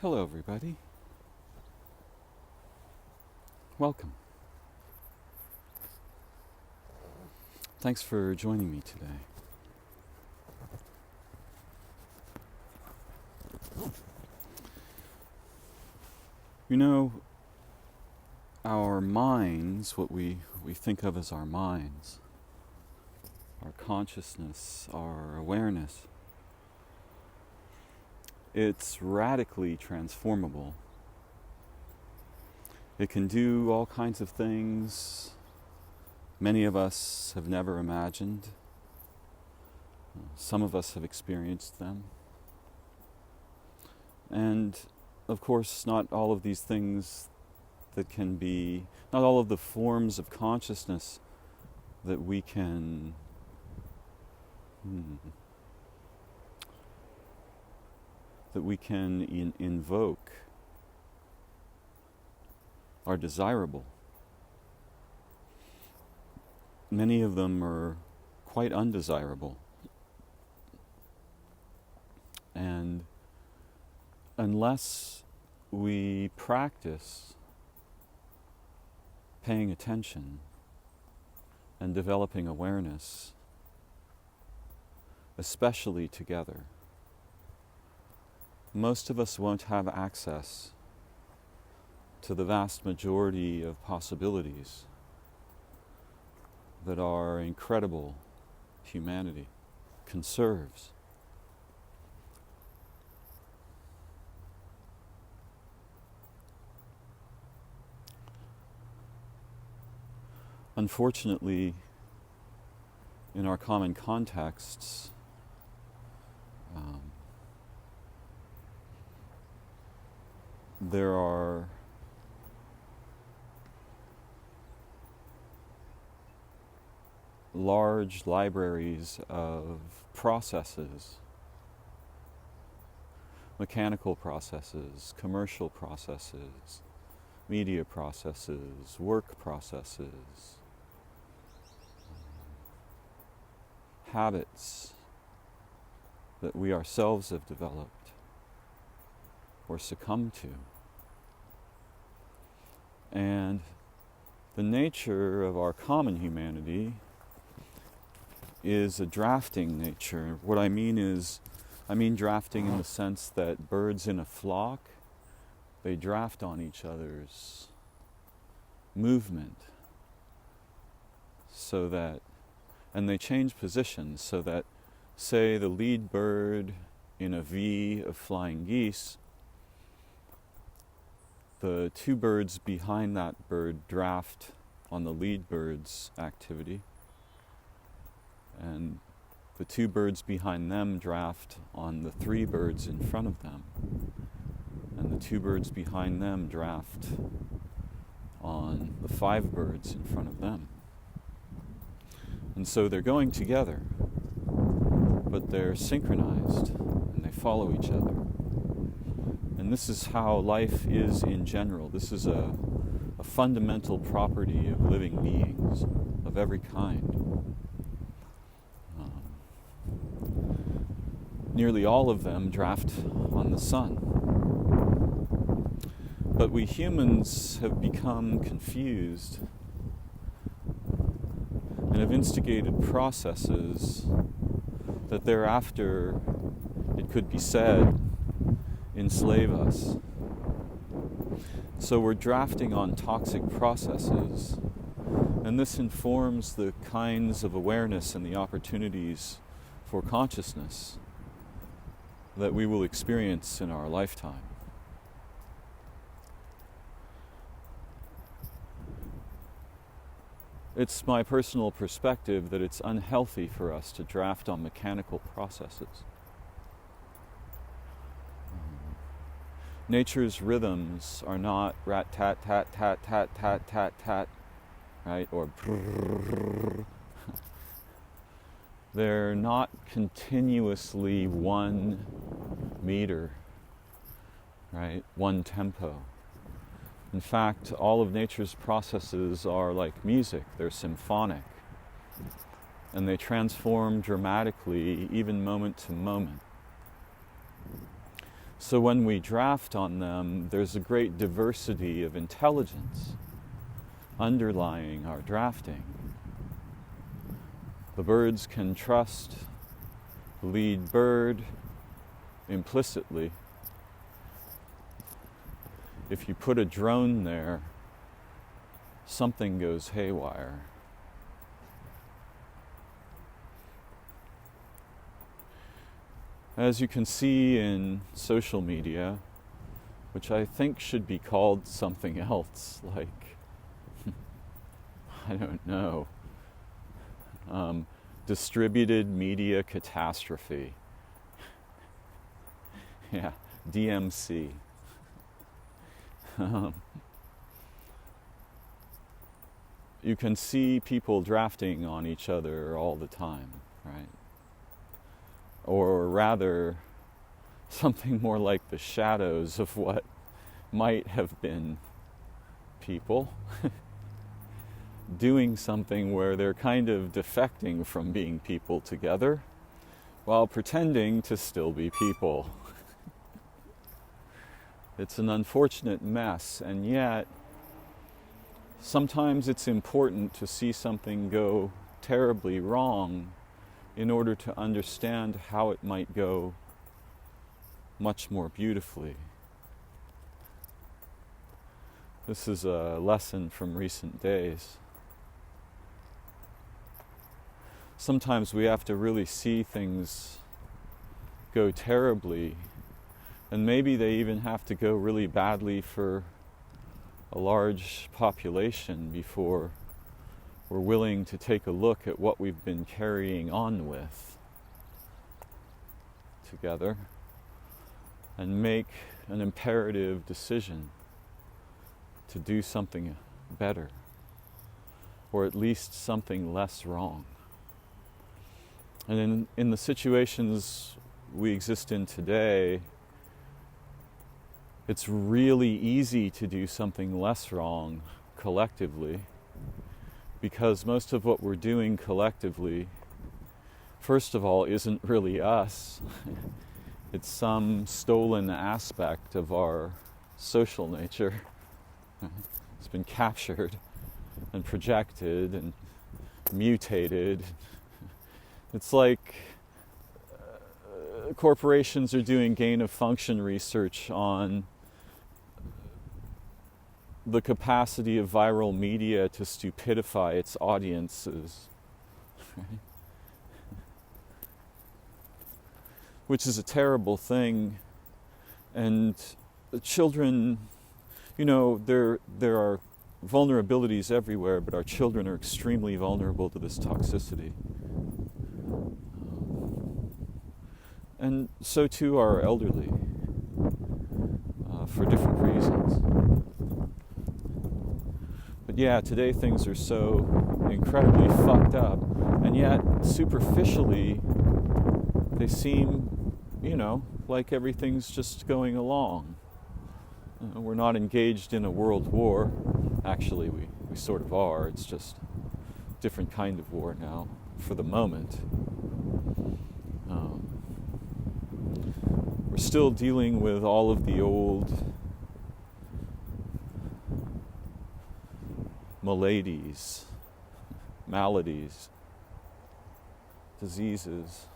Hello, everybody. Welcome. Thanks for joining me today. You know, our minds, what we think of as our minds, our consciousness, our awareness, it's radically transformable. It can do all kinds of things many of us have never imagined. Some of us have experienced them. And of course, not all of these things not all of the forms of consciousness that we can invoke are desirable. Many of them are quite undesirable. And unless we practice paying attention and developing awareness, especially together, most of us won't have access to the vast majority of possibilities that our incredible humanity conserves. Unfortunately, in our common contexts, there are large libraries of processes, mechanical processes, commercial processes, media processes, work processes, habits that we ourselves have developed or succumbed to. And the nature of our common humanity is a drafting nature. What I mean drafting in the sense that birds in a flock, they draft on each other's movement and they change positions so that, say, the lead bird in a V of flying geese, the two birds behind that bird draft on the lead bird's activity, and the two birds behind them draft on the three birds in front of them, and the two birds behind them draft on the five birds in front of them. And so they're going together, but they're synchronized and they follow each other. And this is how life is in general. This is a fundamental property of living beings of every kind. Nearly all of them draft on the sun. But we humans have become confused and have instigated processes that thereafter, it could be said, enslave us. So we're drafting on toxic processes, and this informs the kinds of awareness and the opportunities for consciousness that we will experience in our lifetime. It's my personal perspective that it's unhealthy for us to draft on mechanical processes. Nature's rhythms are not rat-tat-tat-tat-tat-tat-tat-tat, right? Or brrrr. They're not continuously one meter, right? One tempo. In fact, all of nature's processes are like music. They're symphonic. And they transform dramatically, even moment to moment. So when we draft on them, there's a great diversity of intelligence underlying our drafting. The birds can trust the lead bird implicitly. If you put a drone there, something goes haywire. As you can see in social media, which I think should be called something else, like, I don't know, distributed media catastrophe. Yeah, DMC. You can see people drafting on each other all the time, right? Or rather, something more like the shadows of what might have been people doing something where they're kind of defecting from being people together while pretending to still be people. It's an unfortunate mess, and yet sometimes it's important to see something go terribly wrong in order to understand how it might go much more beautifully. This is a lesson from recent days. Sometimes we have to really see things go terribly, and maybe they even have to go really badly for a large population before we're willing to take a look at what we've been carrying on with together and make an imperative decision to do something better, or at least something less wrong. And in the situations we exist in today, it's really easy to do something less wrong collectively, because most of what we're doing collectively, first of all, isn't really us. It's some stolen aspect of our social nature. It's been captured and projected and mutated. It's like corporations are doing gain-of-function research on the capacity of viral media to stupidify its audiences, right? Which is a terrible thing. And the children, there are vulnerabilities everywhere, but our children are extremely vulnerable to this toxicity. And so too are our elderly, for different reasons. But yeah, today things are so incredibly fucked up, and yet superficially they seem, like everything's just going along. We're not engaged in a world war. Actually, we sort of are. It's just a different kind of war now, for the moment. We're still dealing with all of the old maladies, diseases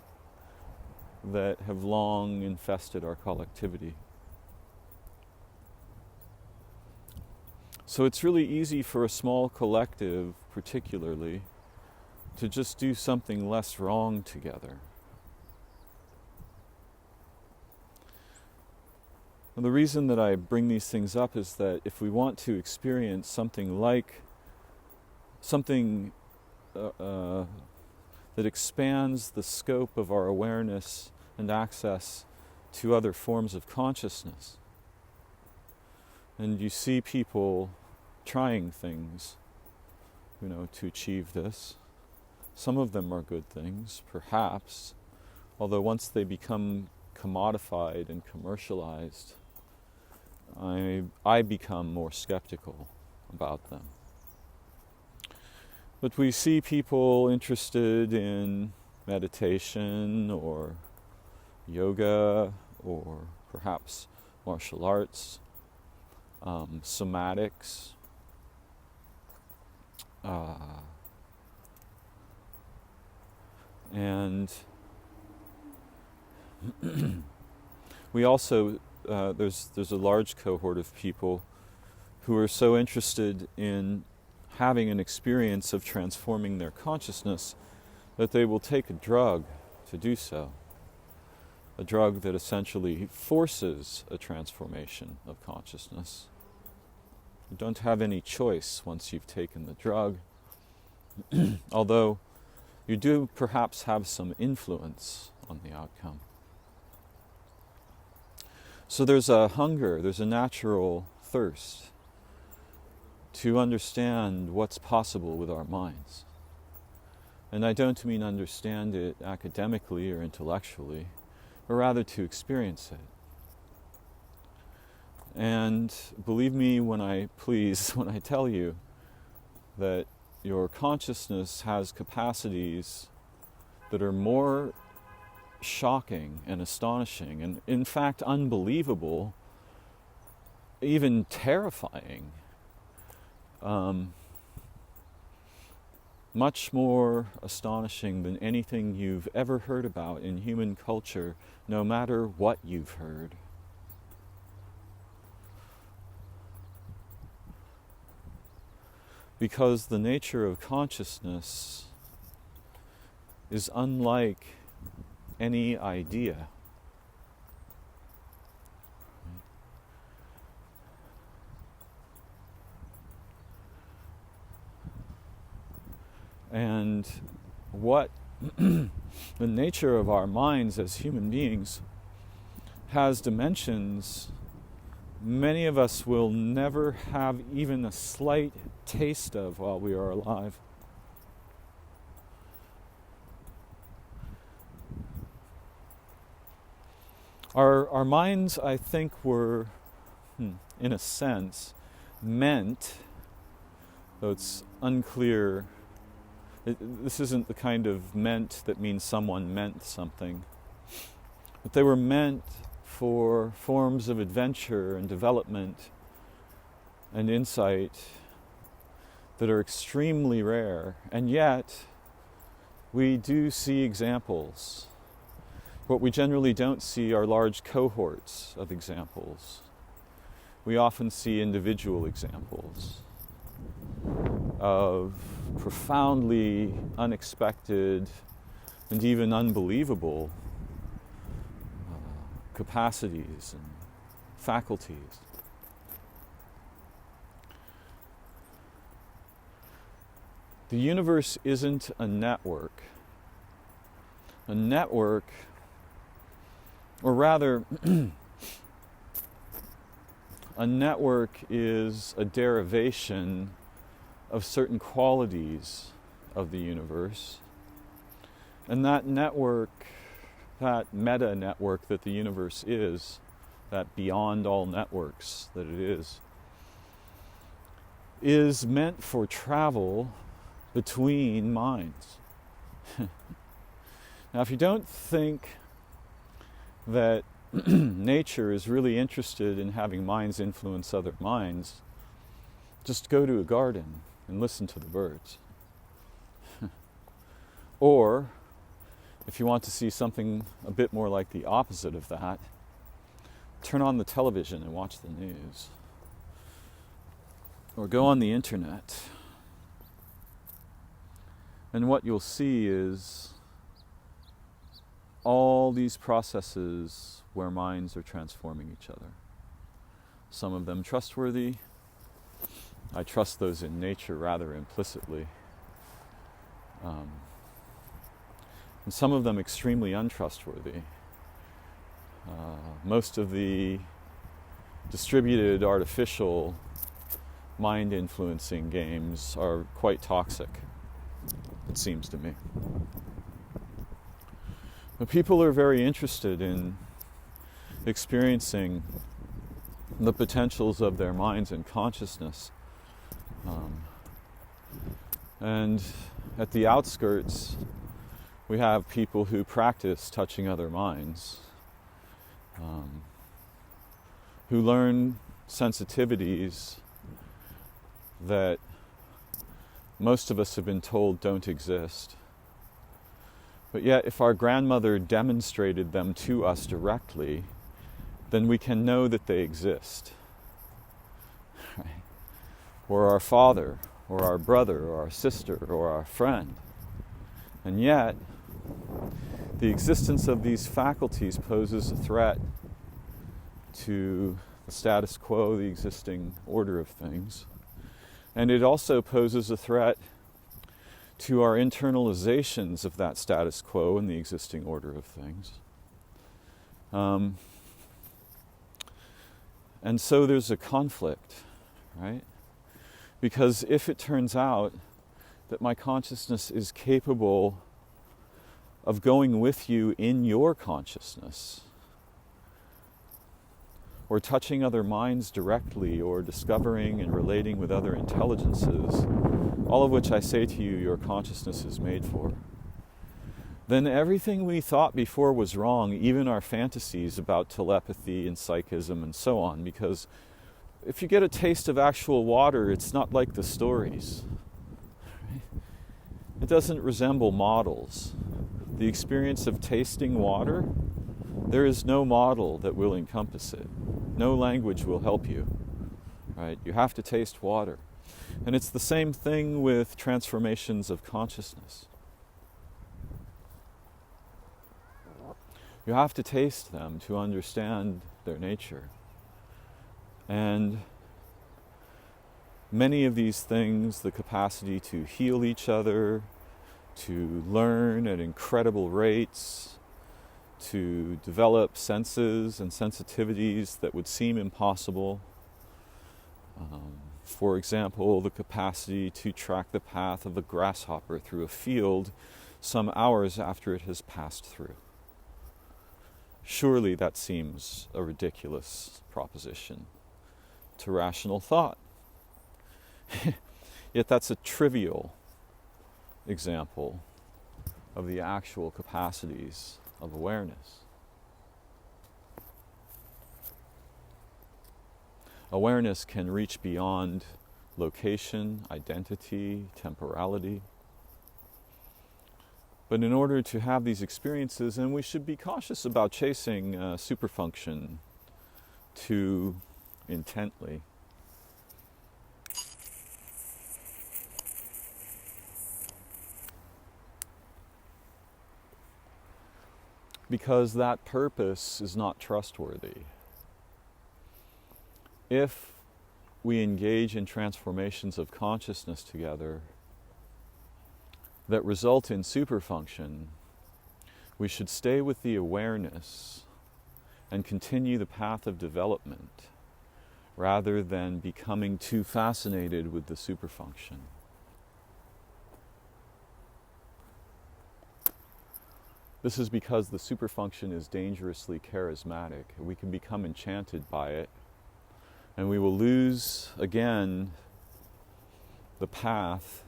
that have long infested our collectivity. So it's really easy for a small collective, particularly, to just do something less wrong together. And the reason that I bring these things up is that if we want to experience something that expands the scope of our awareness and access to other forms of consciousness, and you see people trying things, to achieve this. Some of them are good things, perhaps, although once they become commodified and commercialized, I become more skeptical about them. But we see people interested in meditation or yoga or perhaps martial arts, somatics, and we also, there's a large cohort of people who are so interested in having an experience of transforming their consciousness that they will take a drug to do so. A drug that essentially forces a transformation of consciousness. You don't have any choice once you've taken the drug, although you do perhaps have some influence on the outcome. So there's a hunger, there's a natural thirst to understand what's possible with our minds. And I don't mean understand it academically or intellectually, but rather to experience it. And believe me when I tell you that your consciousness has capacities that are more shocking and astonishing and in fact unbelievable, even terrifying, much more astonishing than anything you've ever heard about in human culture, no matter what you've heard. Because the nature of consciousness is unlike any idea. And what the nature of our minds as human beings has dimensions many of us will never have even a slight taste of while we are alive. Our minds, I think, were, in a sense, meant, though it's unclear, this isn't the kind of meant that means someone meant something, but they were meant for forms of adventure and development and insight that are extremely rare, and yet we do see examples. What we generally don't see are large cohorts of examples. We often see individual examples of profoundly unexpected and even unbelievable capacities and faculties. The universe isn't a network. A network, or rather, a network is a derivation of certain qualities of the universe. And that network, that meta-network that the universe is, that beyond all networks that it is meant for travel between minds. Now, if you don't think that nature is really interested in having minds influence other minds, just go to a garden and listen to the birds. Or, if you want to see something a bit more like the opposite of that, turn on the television and watch the news. Or go on the internet. And what you'll see is all these processes where minds are transforming each other. Some of them trustworthy. I trust those in nature rather implicitly. And some of them extremely untrustworthy. Most of the distributed artificial mind influencing games are quite toxic, it seems to me. But people are very interested in experiencing the potentials of their minds and consciousness. And at the outskirts, we have people who practice touching other minds. who learn sensitivities that most of us have been told don't exist. But yet, if our grandmother demonstrated them to us directly, then we can know that they exist. Right? Or our father, or our brother, or our sister, or our friend. And yet, the existence of these faculties poses a threat to the status quo, the existing order of things. And it also poses a threat to our internalizations of that status quo and the existing order of things. And so there's a conflict, right? Because if it turns out that my consciousness is capable of going with you in your consciousness, or touching other minds directly, or discovering and relating with other intelligences, all of which I say to you, your consciousness is made for, then everything we thought before was wrong, even our fantasies about telepathy and psychism and so on, because if you get a taste of actual water, it's not like the stories. It doesn't resemble models. The experience of tasting water, there is no model that will encompass it. No language will help you, right? You have to taste water. And it's the same thing with transformations of consciousness. You have to taste them to understand their nature. And many of these things, the capacity to heal each other, to learn at incredible rates, to develop senses and sensitivities that would seem impossible. For example, the capacity to track the path of a grasshopper through a field some hours after it has passed through. Surely that seems a ridiculous proposition to rational thought. Yet that's a trivial example of the actual capacities of awareness. Awareness can reach beyond location, identity, temporality. But in order to have these experiences, and we should be cautious about chasing superfunction too intently. Because that purpose is not trustworthy. If we engage in transformations of consciousness together that result in superfunction, we should stay with the awareness and continue the path of development rather than becoming too fascinated with the superfunction. This is because the superfunction is dangerously charismatic. We can become enchanted by it, and we will lose, again, the path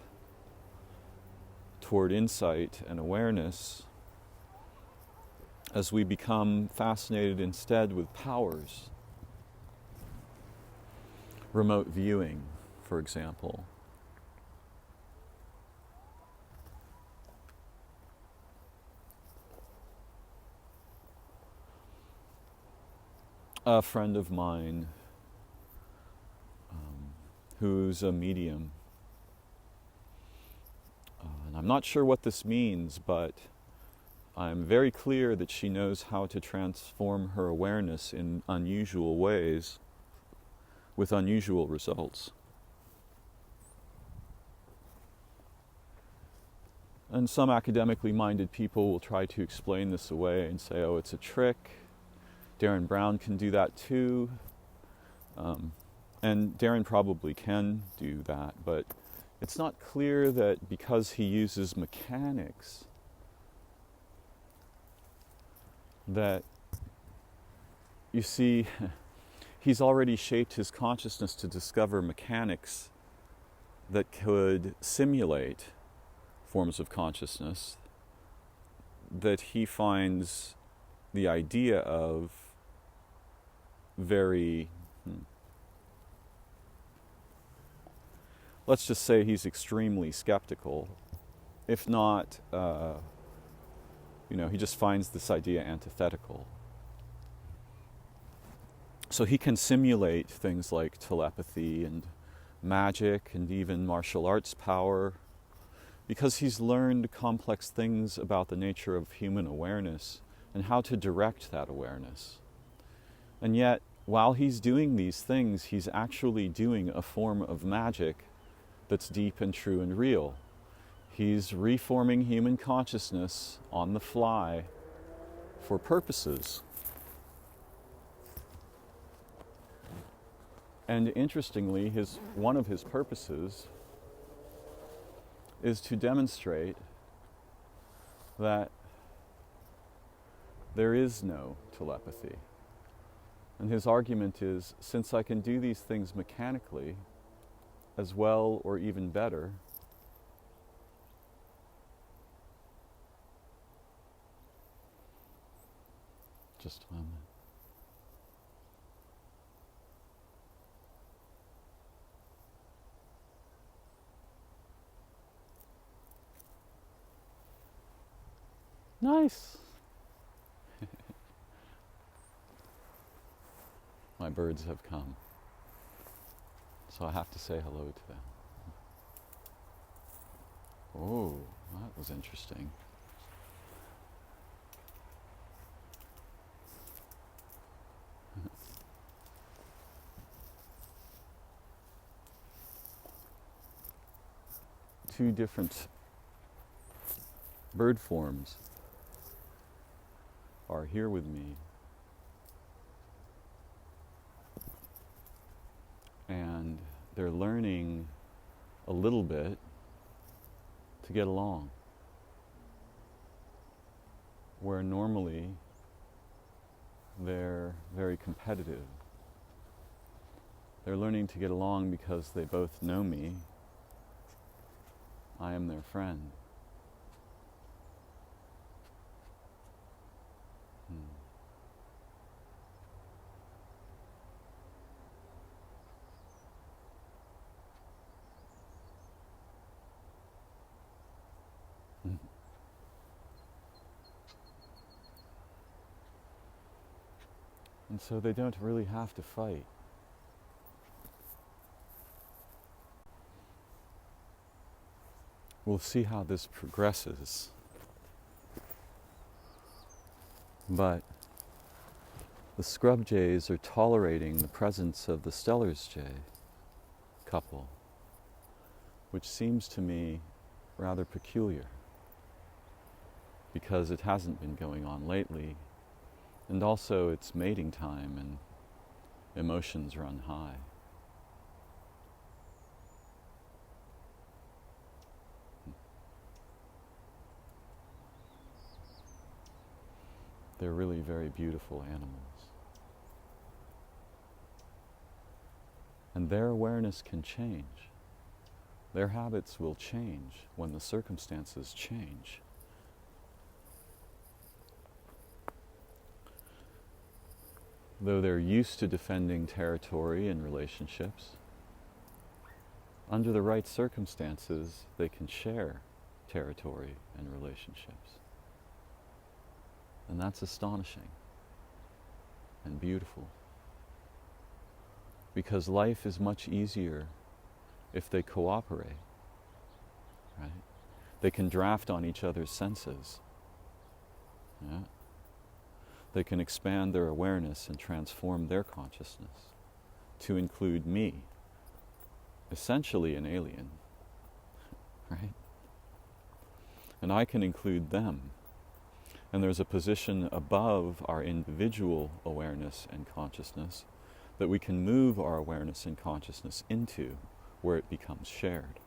toward insight and awareness as we become fascinated instead with powers. Remote viewing, for example. A friend of mine who's a medium, and I'm not sure what this means, but I'm very clear that she knows how to transform her awareness in unusual ways with unusual results. And some academically minded people will try to explain this away and say, oh, it's a trick. Darren Brown can do that too. And Darren probably can do that, but it's not clear that because he uses mechanics that, you see, he's already shaped his consciousness to discover mechanics that could simulate forms of consciousness that he finds the idea of very, let's just say he's extremely skeptical. If not, he just finds this idea antithetical. So he can simulate things like telepathy and magic and even martial arts power because he's learned complex things about the nature of human awareness and how to direct that awareness. And yet, while he's doing these things, he's actually doing a form of magic that's deep and true and real. He's reforming human consciousness on the fly for purposes. And interestingly, one of his purposes is to demonstrate that there is no telepathy. And his argument is, since I can do these things mechanically, as well or even better, just a moment. Nice. My birds have come, so I have to say hello to them. Oh, that was interesting. Two different bird forms are here with me. And they're learning a little bit to get along. Where normally they're very competitive. They're learning to get along because they both know me. I am their friend. And so they don't really have to fight. We'll see how this progresses. But the scrub jays are tolerating the presence of the Stellar's jay couple, which seems to me rather peculiar because it hasn't been going on lately, and also it's mating time and emotions run high. They're really very beautiful animals. And their awareness can change. Their habits will change when the circumstances change. Though they're used to defending territory in relationships, under the right circumstances, they can share territory and relationships. And that's astonishing and beautiful. Because life is much easier if they cooperate, right? They can draft on each other's senses. Yeah? They can expand their awareness and transform their consciousness to include me, essentially an alien, right? And I can include them. And there's a position above our individual awareness and consciousness that we can move our awareness and consciousness into, where it becomes shared.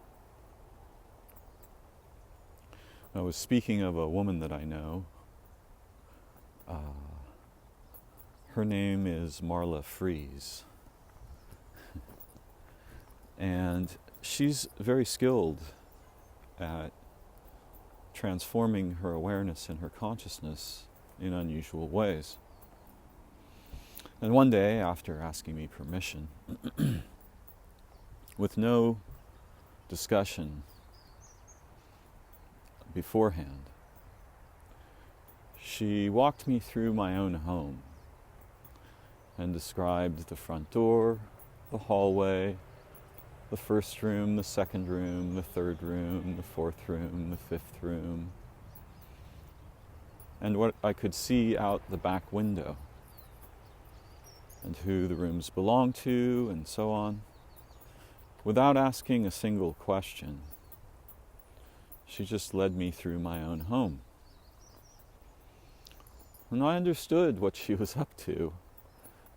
I was speaking of a woman that I know. Her name is Marla Fries. And she's very skilled at transforming her awareness and her consciousness in unusual ways. And one day, after asking me permission, with no discussion beforehand, she walked me through my own home and described the front door, the hallway, the first room, the second room, the third room, the fourth room, the fifth room, and what I could see out the back window, and who the rooms belonged to, and so on. Without asking a single question, she just led me through my own home. And I understood what she was up to,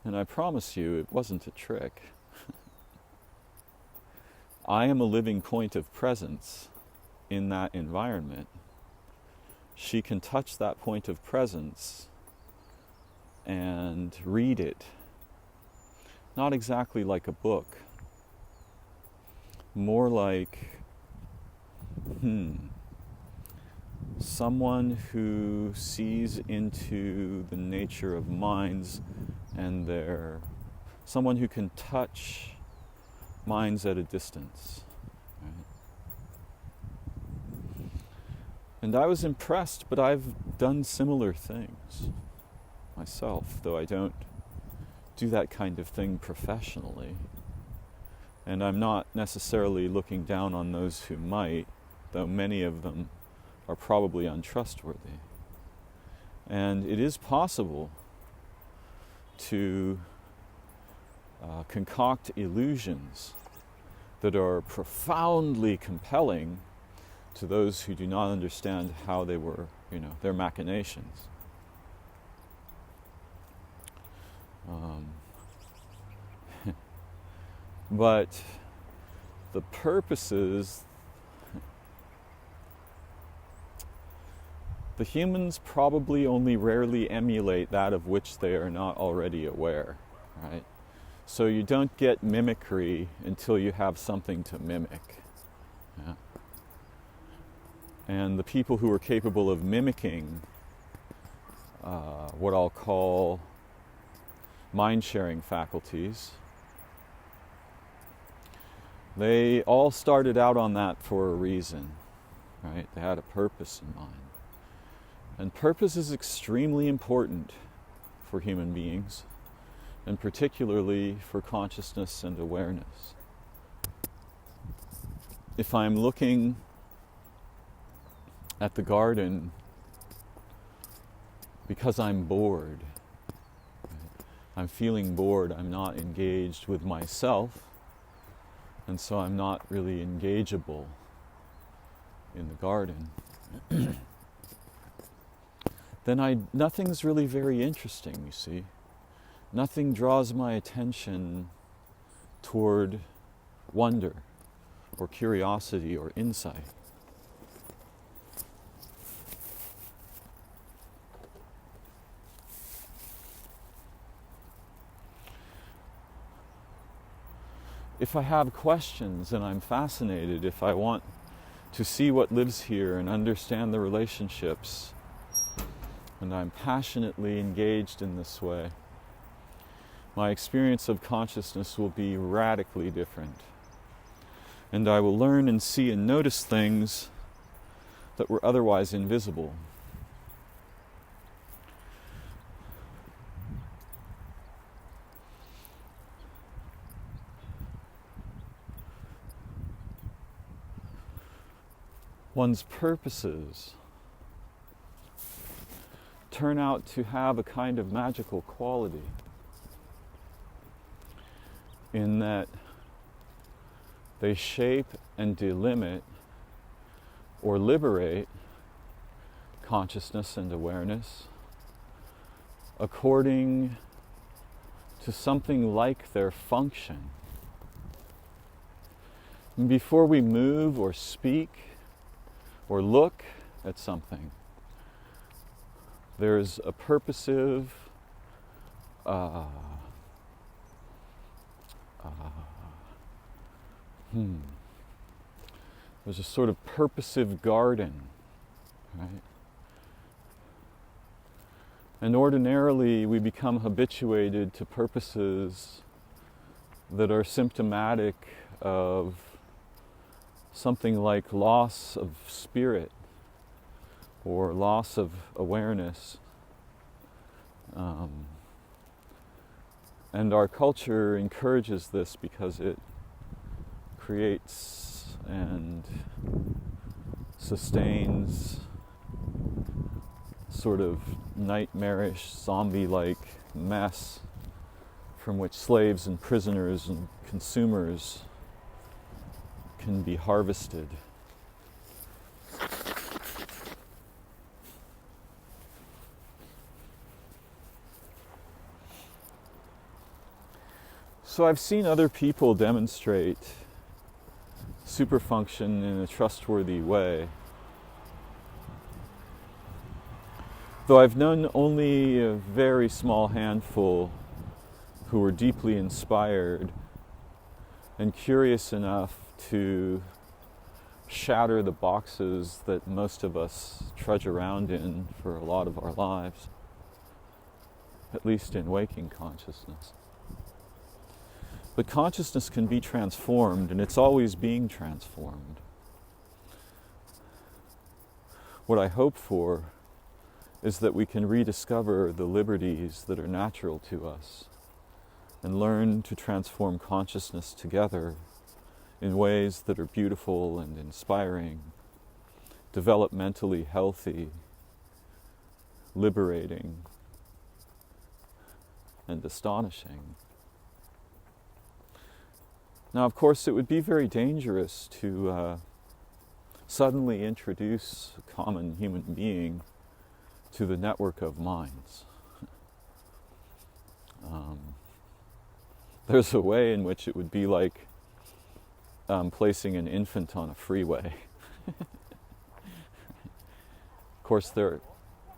and I promise you it wasn't a trick. I am a living point of presence in that environment. She can touch that point of presence and read it. Not exactly like a book. More like, someone who sees into the nature of minds and someone who can touch minds at a distance. Right? And I was impressed, but I've done similar things myself, though I don't do that kind of thing professionally. And I'm not necessarily looking down on those who might, though many of them are probably untrustworthy. And it is possible to concoct illusions that are profoundly compelling to those who do not understand how they were, their machinations. But the purposes, the humans probably only rarely emulate that of which they are not already aware, right? So you don't get mimicry until you have something to mimic. Yeah? And the people who are capable of mimicking what I'll call mind-sharing faculties, they all started out on that for a reason, right? They had a purpose in mind. And purpose is extremely important for human beings, and particularly for consciousness and awareness. If I'm looking at the garden because I'm bored, I'm feeling bored, I'm not engaged with myself, and so I'm not really engageable in the garden, then nothing's really very interesting, you see. Nothing draws my attention toward wonder or curiosity or insight. If I have questions and I'm fascinated, if I want to see what lives here and understand the relationships, and I'm passionately engaged in this way, my experience of consciousness will be radically different. And I will learn and see and notice things that were otherwise invisible. One's purposes turn out to have a kind of magical quality in that they shape and delimit or liberate consciousness and awareness according to something like their function. And before we move or speak or look at something, there's a purposive there's a sort of purposive garden, right? And ordinarily we become habituated to purposes that are symptomatic of something like loss of spirit or loss of awareness. And our culture encourages this because it creates and sustains sort of nightmarish, zombie-like mess from which slaves and prisoners and consumers can be harvested. So I've seen other people demonstrate superfunction in a trustworthy way. Though I've known only a very small handful who were deeply inspired and curious enough to shatter the boxes that most of us trudge around in for a lot of our lives, at least in waking consciousness. But consciousness can be transformed, and it's always being transformed. What I hope for is that we can rediscover the liberties that are natural to us and learn to transform consciousness together in ways that are beautiful and inspiring, developmentally healthy, liberating, and astonishing. Now, of course, it would be very dangerous to suddenly introduce a common human being to the network of minds. There's a way in which it would be like placing an infant on a freeway. Of course, the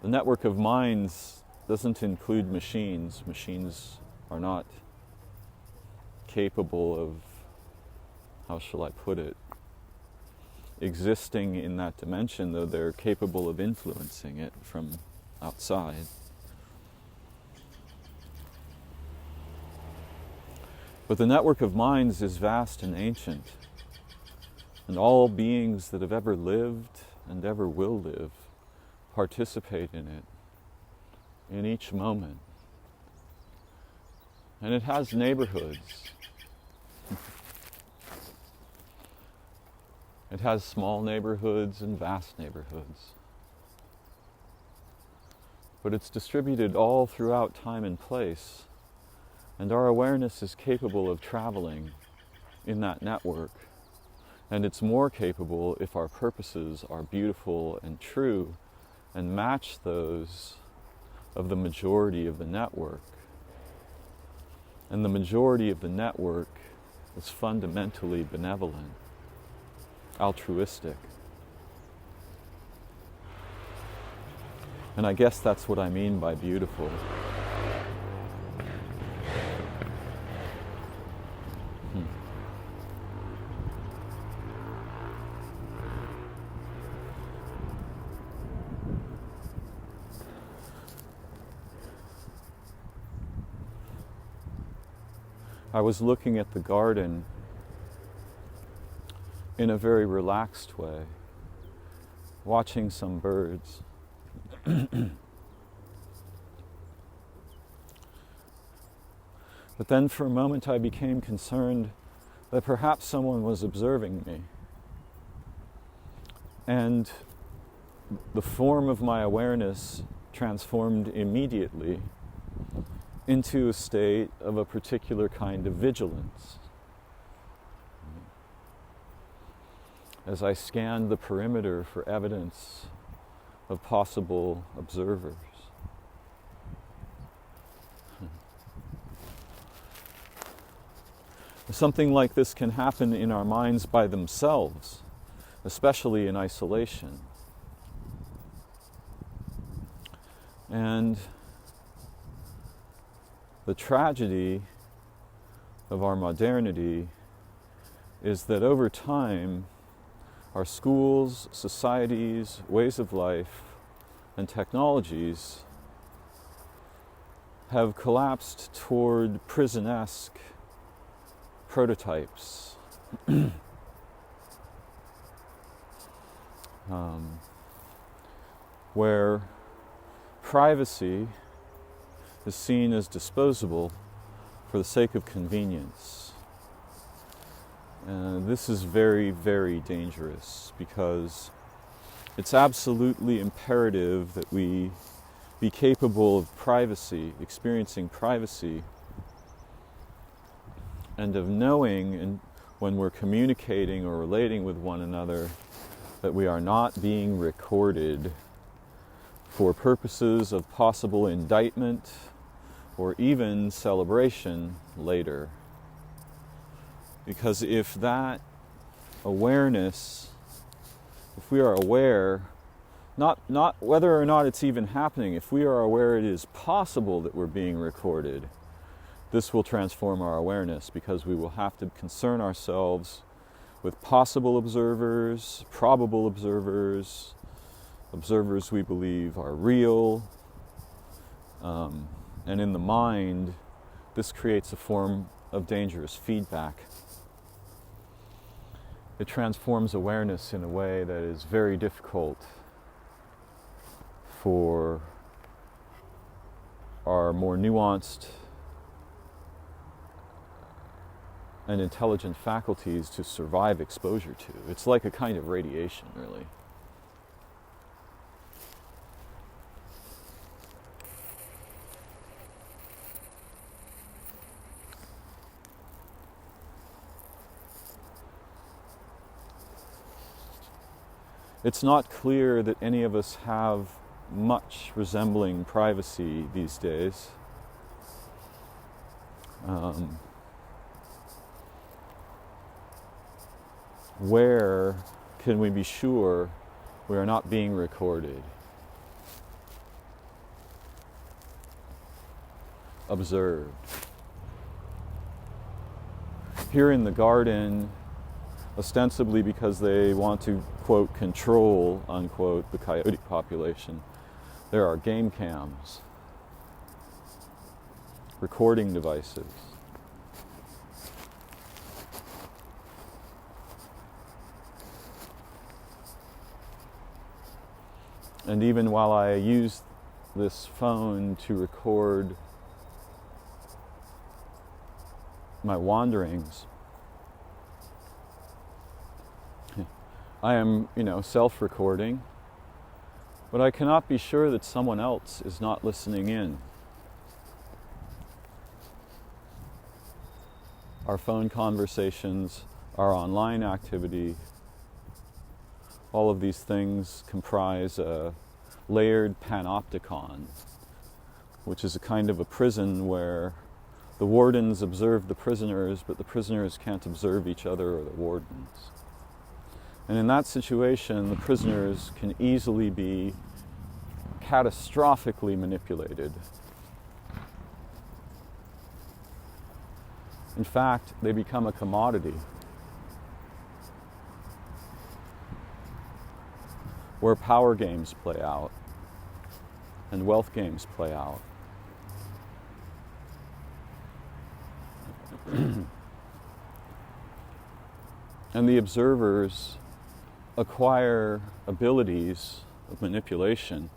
network of minds doesn't include machines. Machines are not capable of, how shall I put it, existing in that dimension, though they're capable of influencing it from outside. But the network of minds is vast and ancient, and all beings that have ever lived and ever will live participate in it in each moment. And it has neighborhoods. It has small neighborhoods and vast neighborhoods. But it's distributed all throughout time and place, and our awareness is capable of traveling in that network. And it's more capable if our purposes are beautiful and true and match those of the majority of the network. And the majority of the network is fundamentally benevolent, altruistic. And I guess that's what I mean by beautiful. I was looking at the garden in a very relaxed way, watching some birds. But then for a moment I became concerned that perhaps someone was observing me. And the form of my awareness transformed immediately into a state of a particular kind of vigilance. As I scanned the perimeter for evidence of possible observers. Something like this can happen in our minds by themselves, especially in isolation. And the tragedy of our modernity is that over time, our schools, societies, ways of life, and technologies have collapsed toward prison-esque prototypes. Where privacy is seen as disposable for the sake of convenience. This is very, very dangerous because it's absolutely imperative that we be capable of privacy, experiencing privacy, and of knowing when we're communicating or relating with one another that we are not being recorded for purposes of possible indictment or even celebration later. Because if that awareness, if we are aware, not whether or not it's even happening, if we are aware it is possible that we're being recorded, this will transform our awareness, because we will have to concern ourselves with possible observers, probable observers, observers we believe are real, and in the mind, this creates a form of dangerous feedback. It transforms awareness in a way that is very difficult for our more nuanced and intelligent faculties to survive exposure to. It's like a kind of radiation, really. It's not clear that any of us have much resembling privacy these days. Where can we be sure we are not being recorded, observed? Here in the garden, ostensibly because they want to, quote, control, unquote, the coyote population, there are game cams, recording devices. And even while I use this phone to record my wanderings, I am, self-recording, but I cannot be sure that someone else is not listening in. Our phone conversations, our online activity, all of these things comprise a layered panopticon, which is a kind of a prison where the wardens observe the prisoners, but the prisoners can't observe each other or the wardens. And in that situation, the prisoners can easily be catastrophically manipulated. In fact, they become a commodity where power games play out and wealth games play out. And the observers acquire abilities of manipulation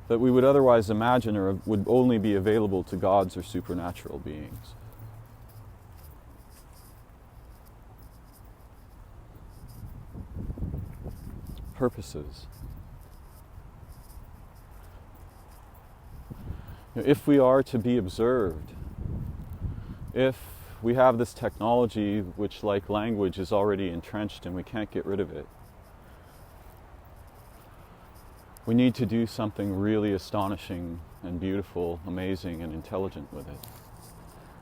that we would otherwise imagine or would only be available to gods or supernatural beings. Purposes. If we are to be observed, if we have this technology which, like language, is already entrenched and we can't get rid of it, we need to do something really astonishing and beautiful, amazing and intelligent with it.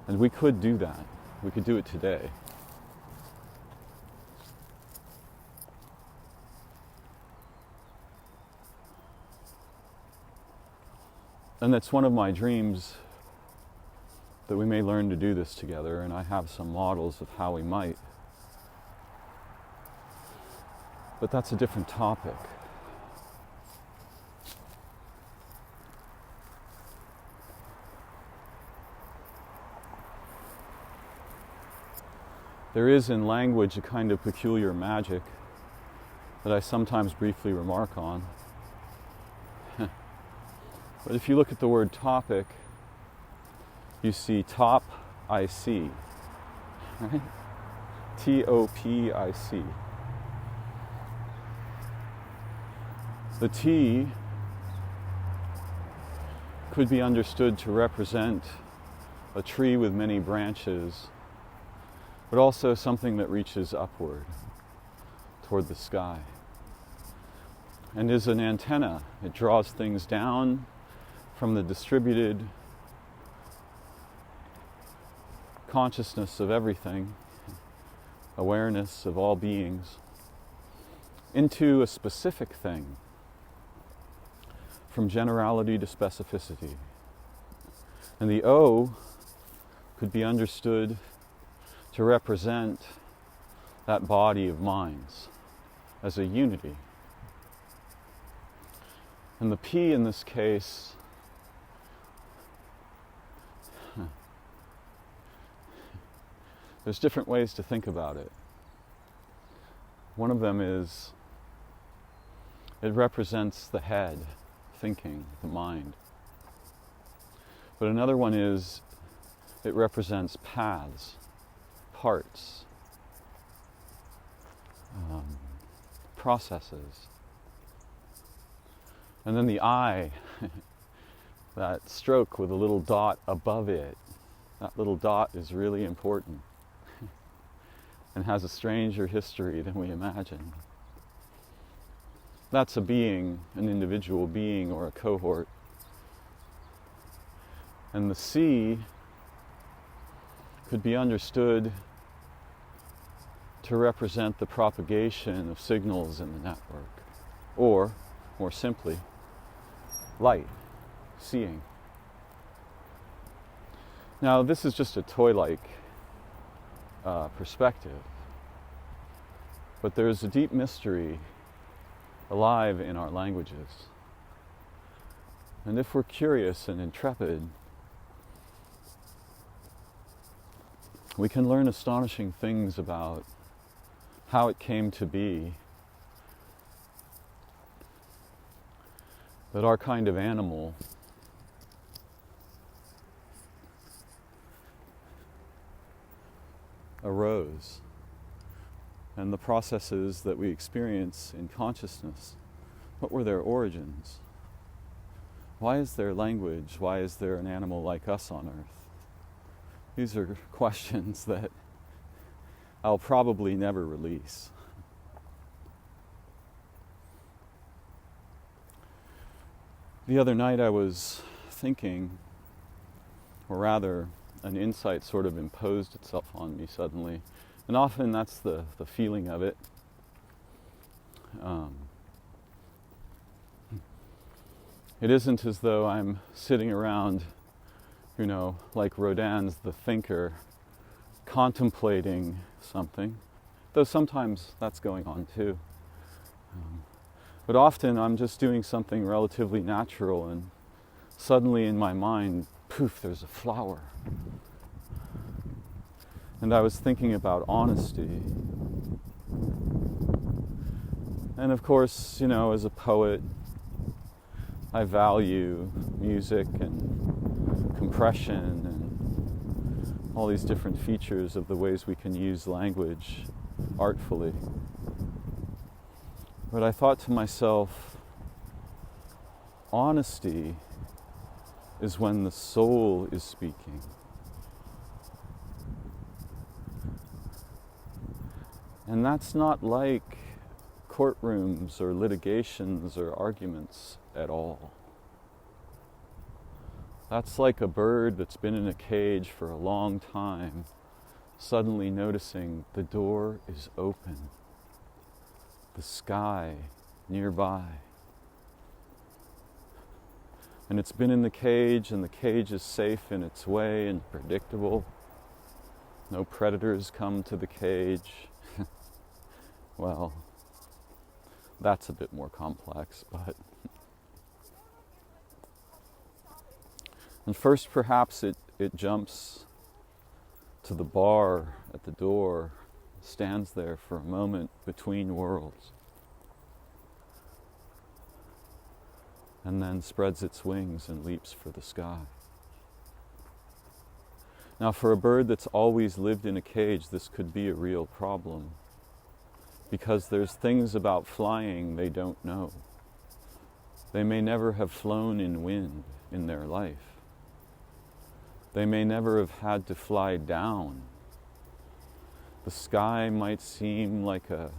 And we could do that. We could do it today. And that's one of my dreams, that we may learn to do this together, and I have some models of how we might. But that's a different topic. There is in language a kind of peculiar magic that I sometimes briefly remark on. But if you look at the word topic, you see top, I see, right? T-O-P-I-C. The T could be understood to represent a tree with many branches, but also something that reaches upward toward the sky and is an antenna. It draws things down from the distributed consciousness of everything, awareness of all beings, into a specific thing, from generality to specificity. And the O could be understood to represent that body of minds as a unity. And the P in this case there's different ways to think about it. One of them is it represents the head, thinking, the mind. But another one is it represents paths, parts, processes. And then the I, that stroke with a little dot above it, that little dot is really important and has a stranger history than we imagine. That's a being, an individual being or a cohort. And the C could be understood to represent the propagation of signals in the network, or, more simply, light, seeing. Now, this is just a toy-like perspective, but there is a deep mystery alive in our languages. And if we're curious and intrepid, we can learn astonishing things about how it came to be that our kind of animal arose, and the processes that we experience in consciousness. What were their origins? Why is there language? Why is there an animal like us on Earth? These are questions that I'll probably never release. The other night I was thinking, or rather an insight sort of imposed itself on me suddenly, and often that's the feeling of it. It isn't as though I'm sitting around, like Rodin's The Thinker, contemplating something, though sometimes that's going on too. But often I'm just doing something relatively natural, and suddenly in my mind, poof, there's a flower. And I was thinking about honesty. And of course, as a poet, I value music and compression and all these different features of the ways we can use language artfully. But I thought to myself, honesty is when the soul is speaking. And that's not like courtrooms or litigations or arguments at all. That's like a bird that's been in a cage for a long time, suddenly noticing the door is open, the sky nearby. And it's been in the cage, and the cage is safe in its way and predictable. No predators come to the cage. Well, that's a bit more complex, but... And first, perhaps it jumps to the bar at the door stands there for a moment between worlds, and then spreads its wings and leaps for the sky. Now, for a bird that's always lived in a cage, this could be a real problem, because there's things about flying they don't know. They may never have flown in wind in their life. They may never have had to fly down. The sky might seem like a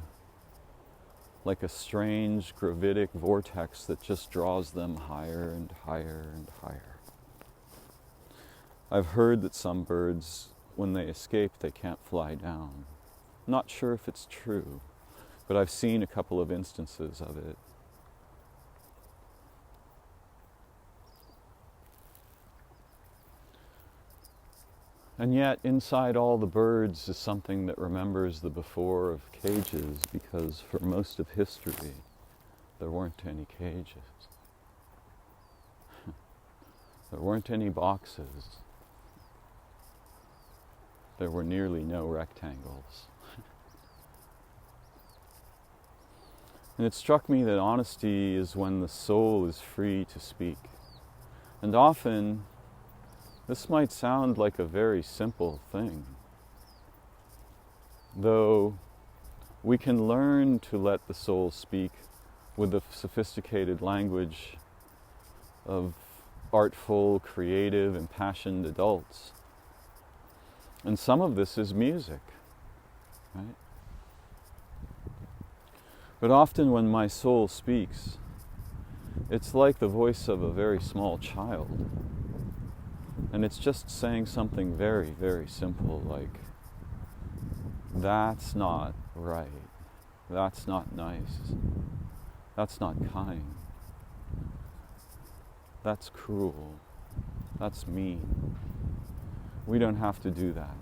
strange gravitic vortex that just draws them higher and higher and higher. I've heard that some birds, when they escape, they can't fly down. Not sure if it's true, but I've seen a couple of instances of it. And yet, inside all the birds is something that remembers the before of cages, because for most of history, there weren't any cages. There weren't any boxes. There were nearly no rectangles. And it struck me that honesty is when the soul is free to speak. And often, this might sound like a very simple thing, though we can learn to let the soul speak with the sophisticated language of artful, creative, impassioned adults. And some of this is music, right? But often when my soul speaks, it's like the voice of a very small child. And it's just saying something very, very simple, like, that's not right, that's not nice, that's not kind, that's cruel, that's mean. We don't have to do that.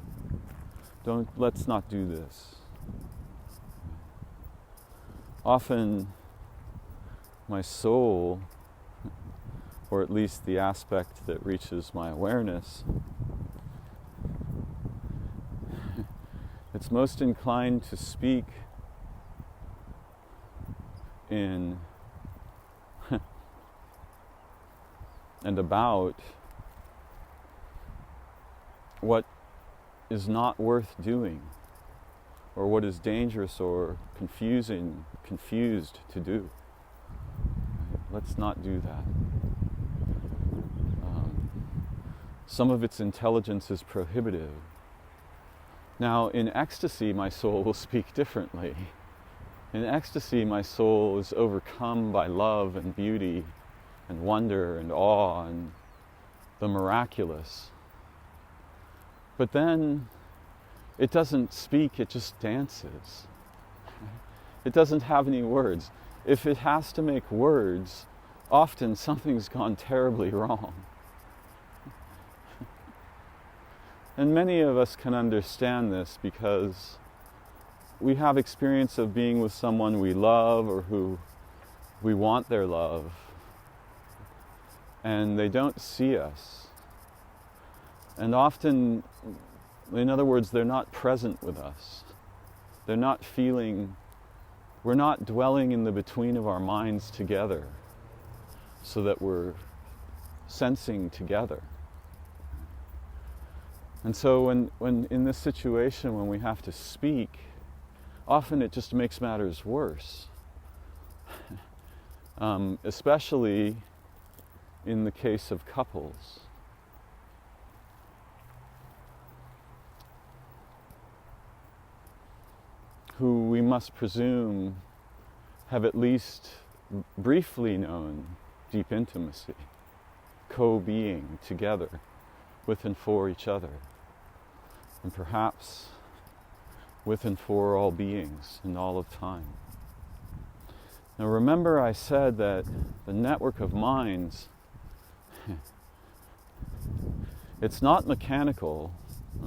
Let's not do this. Often, my soul, or at least the aspect that reaches my awareness, it's most inclined to speak in and about what is not worth doing, or what is dangerous or confused to do. Let's not do that. Some of its intelligence is prohibitive. Now, in ecstasy, my soul will speak differently. In ecstasy, my soul is overcome by love and beauty and wonder and awe and the miraculous. But then it doesn't speak, it just dances. It doesn't have any words. If it has to make words, often something's gone terribly wrong. And many of us can understand this because we have experience of being with someone we love or who we want their love, and they don't see us. And often, in other words, they're not present with us. They're not feeling, we're not dwelling in the between of our minds together so that we're sensing together. And so when in this situation, when we have to speak, often it just makes matters worse. Especially in the case of couples. Who we must presume have at least briefly known deep intimacy, co-being together with and for each other, and perhaps with and for all beings in all of time. Now remember, I said that the network of minds, it's not mechanical.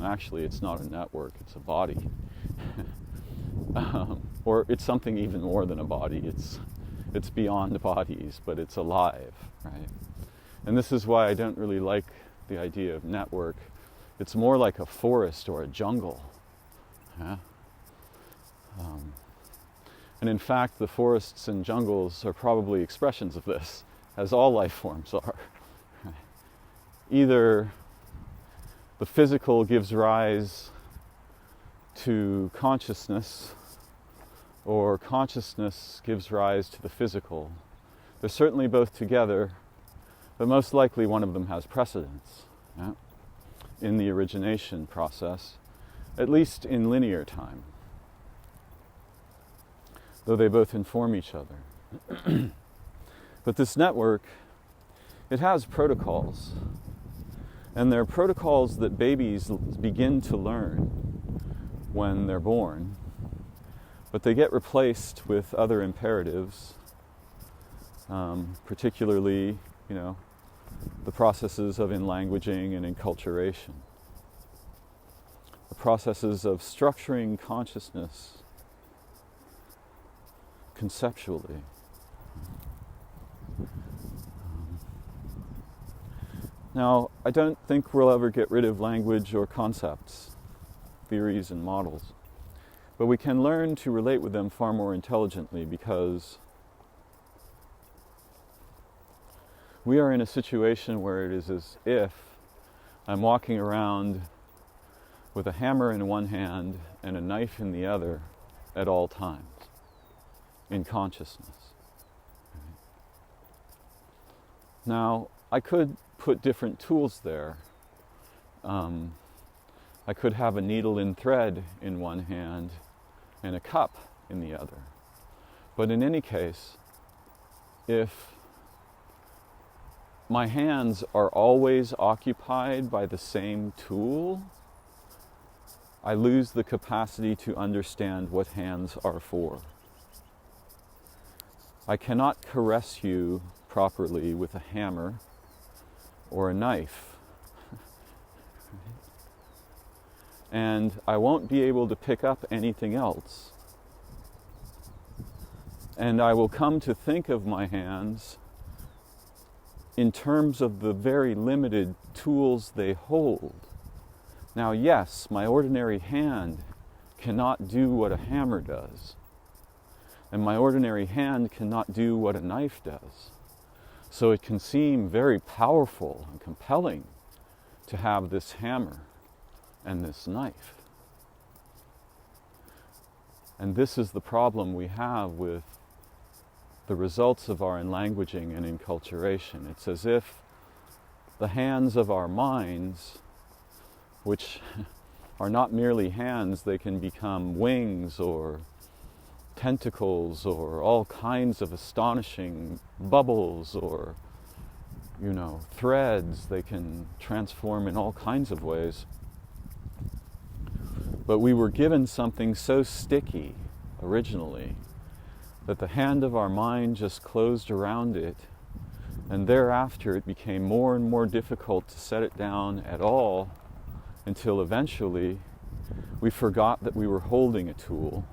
Actually, it's not a network, it's a body. Or it's something even more than a body. It's beyond bodies, but it's alive, right? And this is why I don't really like the idea of network. It's more like a forest or a jungle. Yeah? And in fact, the forests and jungles are probably expressions of this, as all life forms are. Either the physical gives rise to consciousness, or consciousness gives rise to the physical. They're certainly both together, but most likely one of them has precedence, yeah, in the origination process, at least in linear time, though they both inform each other. But this network, it has protocols, and they're protocols that babies begin to learn when they're born, but they get replaced with other imperatives, particularly, the processes of enlanguaging and enculturation, the processes of structuring consciousness conceptually. Now, I don't think we'll ever get rid of language or concepts, theories and models, but we can learn to relate with them far more intelligently, because we are in a situation where it is as if I'm walking around with a hammer in one hand and a knife in the other at all times, in consciousness. Now, I could put different tools there. I could have a needle and thread in one hand and a cup in the other. But in any case, if my hands are always occupied by the same tool, I lose the capacity to understand what hands are for. I cannot caress you properly with a hammer or a knife. And I won't be able to pick up anything else. And I will come to think of my hands in terms of the very limited tools they hold. Now, yes, my ordinary hand cannot do what a hammer does, and my ordinary hand cannot do what a knife does. So it can seem very powerful and compelling to have this hammer and this knife. And this is the problem we have with the results of our enlanguaging and enculturation. It's as if the hands of our minds, which are not merely hands, they can become wings or tentacles or all kinds of astonishing bubbles or, threads. They can transform in all kinds of ways. But we were given something so sticky originally that the hand of our mind just closed around it, and thereafter it became more and more difficult to set it down at all, until eventually we forgot that we were holding a tool,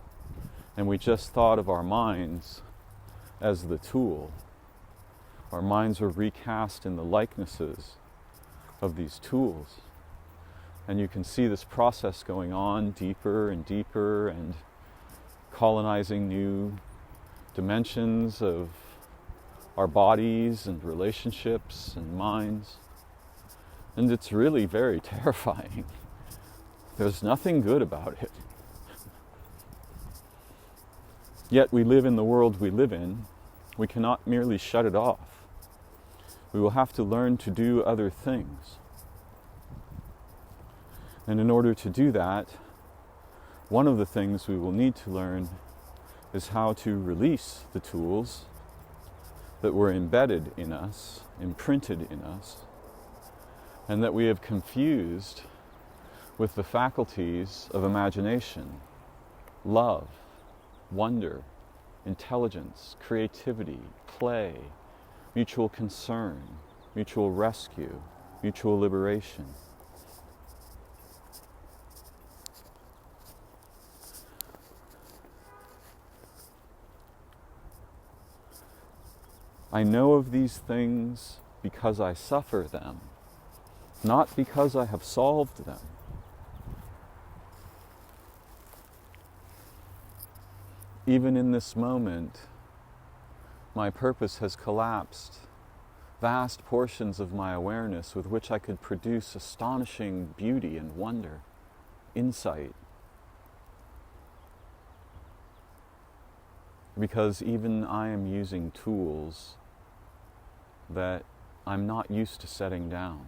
and we just thought of our minds as the tool. Our minds were recast in the likenesses of these tools. And you can see this process going on deeper and deeper and colonizing new dimensions of our bodies and relationships and minds. And it's really very terrifying. There's nothing good about it. Yet we live in the world we live in. We cannot merely shut it off. We will have to learn to do other things. And in order to do that, one of the things we will need to learn is how to release the tools that were embedded in us, imprinted in us, and that we have confused with the faculties of imagination, love, wonder, intelligence, creativity, play, mutual concern, mutual rescue, mutual liberation. I know of these things because I suffer them, not because I have solved them. even in this moment, my purpose has collapsed vast portions of my awareness with which I could produce astonishing beauty and wonder, insight. Because even I am using tools that I'm not used to setting down.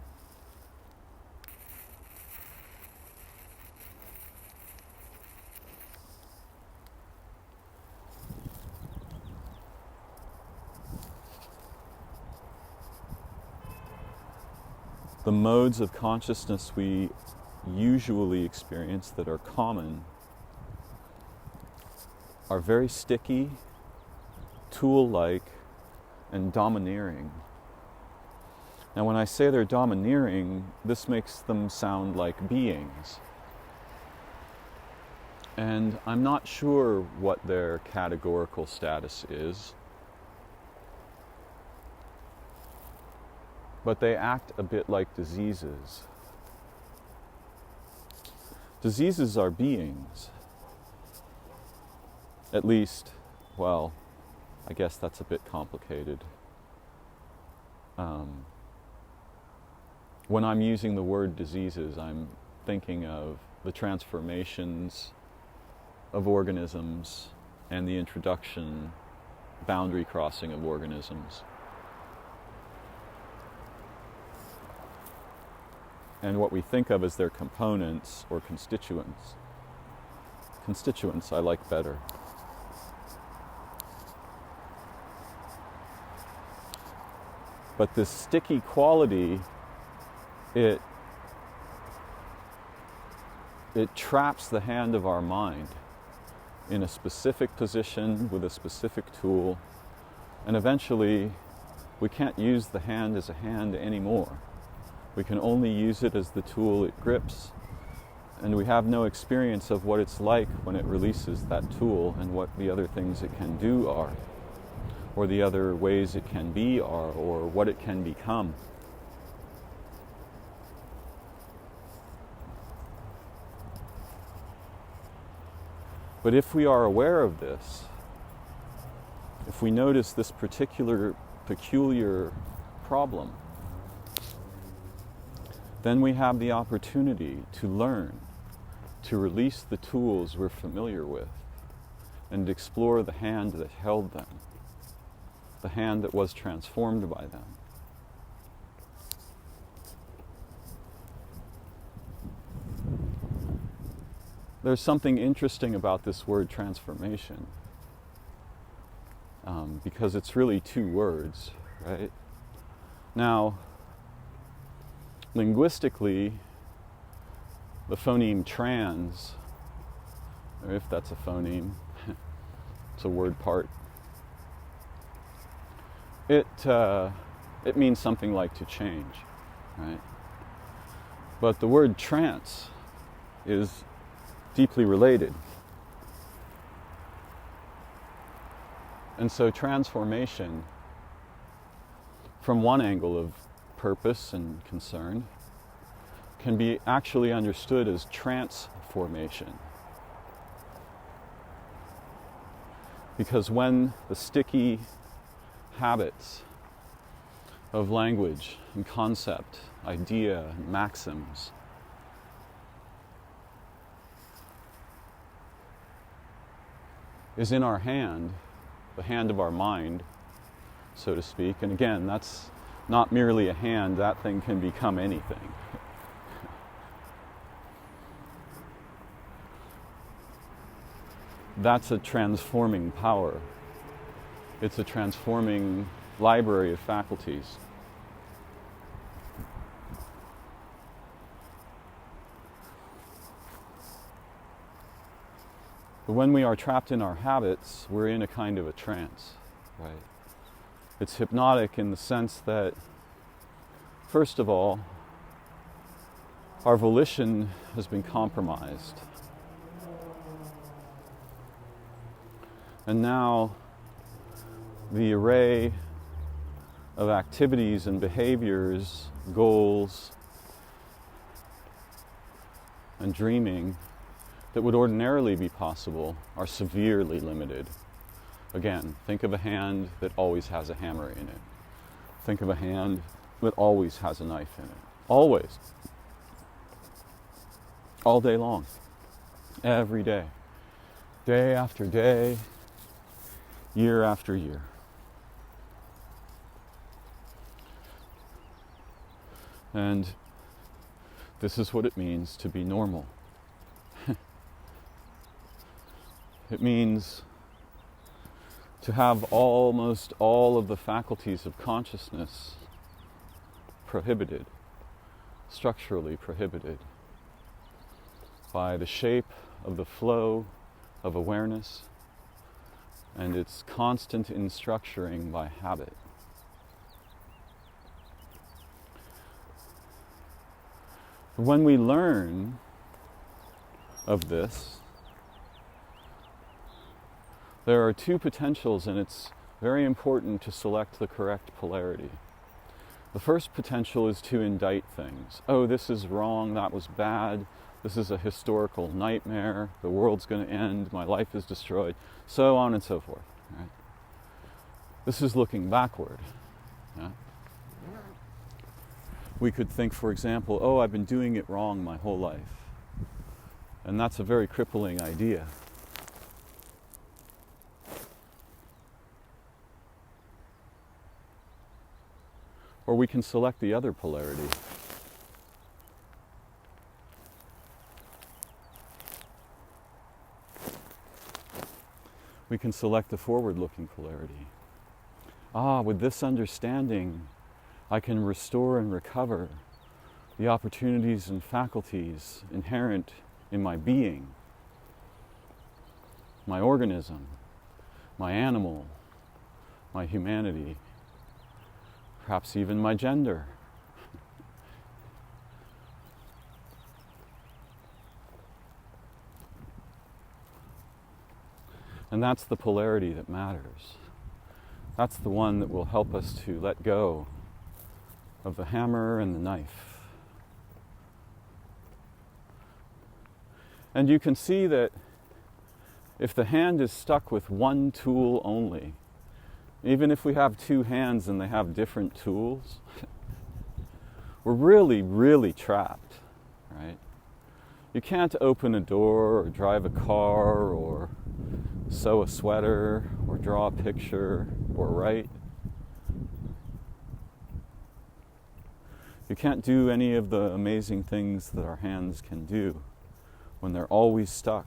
The modes of consciousness we usually experience that are common are very sticky, tool-like, and domineering. Now, when I say they're domineering, this makes them sound like beings. And I'm not sure what their categorical status is, but they act a bit like diseases. Diseases are beings. At least, well, I guess that's a bit complicated. When I'm using the word diseases, I'm thinking of the transformations of organisms and the introduction, boundary crossing of organisms. And what we think of as their components or constituents. Constituents I like better. But this sticky quality, it traps the hand of our mind in a specific position with a specific tool, and eventually we can't use the hand as a hand anymore. We can only use it as the tool it grips, and we have no experience of what it's like when it releases that tool and what the other things it can do are, or the other ways it can be are, or what it can become. But if we are aware of this, if we notice this peculiar problem, then we have the opportunity to learn, to release the tools we're familiar with, and explore the hand that held them, the hand that was transformed by them. There's something interesting about this word transformation, because it's really two words, right? Now, linguistically, the phoneme trans, or if that's a phoneme, it's a word part. It means something like to change, right? But the word trance is deeply related. And so transformation, from one angle of purpose and concern, can be actually understood as transformation. Because when the sticky habits of language and concept, idea, and maxims is in our hand, the hand of our mind, so to speak, and again, that's not merely a hand, that thing can become anything. That's a transforming power. It's a transforming library of faculties. But when we are trapped in our habits, we're in a kind of a trance, right? It's hypnotic in the sense that, first of all, our volition has been compromised. And now the array of activities and behaviors, goals, and dreaming that would ordinarily be possible are severely limited. Again, think of a hand that always has a hammer in it. Think of a hand that always has a knife in it. Always. All day long. Every day. Day after day. Year after year. And this is what it means to be normal. It means to have almost all of the faculties of consciousness prohibited, structurally prohibited, by the shape of the flow of awareness and its constant instructuring by habit. When we learn of this, there are two potentials, and it's very important to select the correct polarity. The first potential is to indict things. Oh, this is wrong, that was bad, this is a historical nightmare, the world's going to end, my life is destroyed, so on and so forth. Right? This is looking backward. Yeah? We could think, for example, oh, I've been doing it wrong my whole life. And that's a very crippling idea. Or we can select the other polarity. We can select the forward-looking polarity. With this understanding, I can restore and recover the opportunities and faculties inherent in my being, my organism, my animal, my humanity, perhaps even my gender. And that's the polarity that matters. That's the one that will help us to let go of the hammer and the knife. And you can see that if the hand is stuck with one tool only, even if we have two hands and they have different tools, we're really, really trapped, right? You can't open a door or drive a car or sew a sweater or draw a picture or write. You can't do any of the amazing things that our hands can do when they're always stuck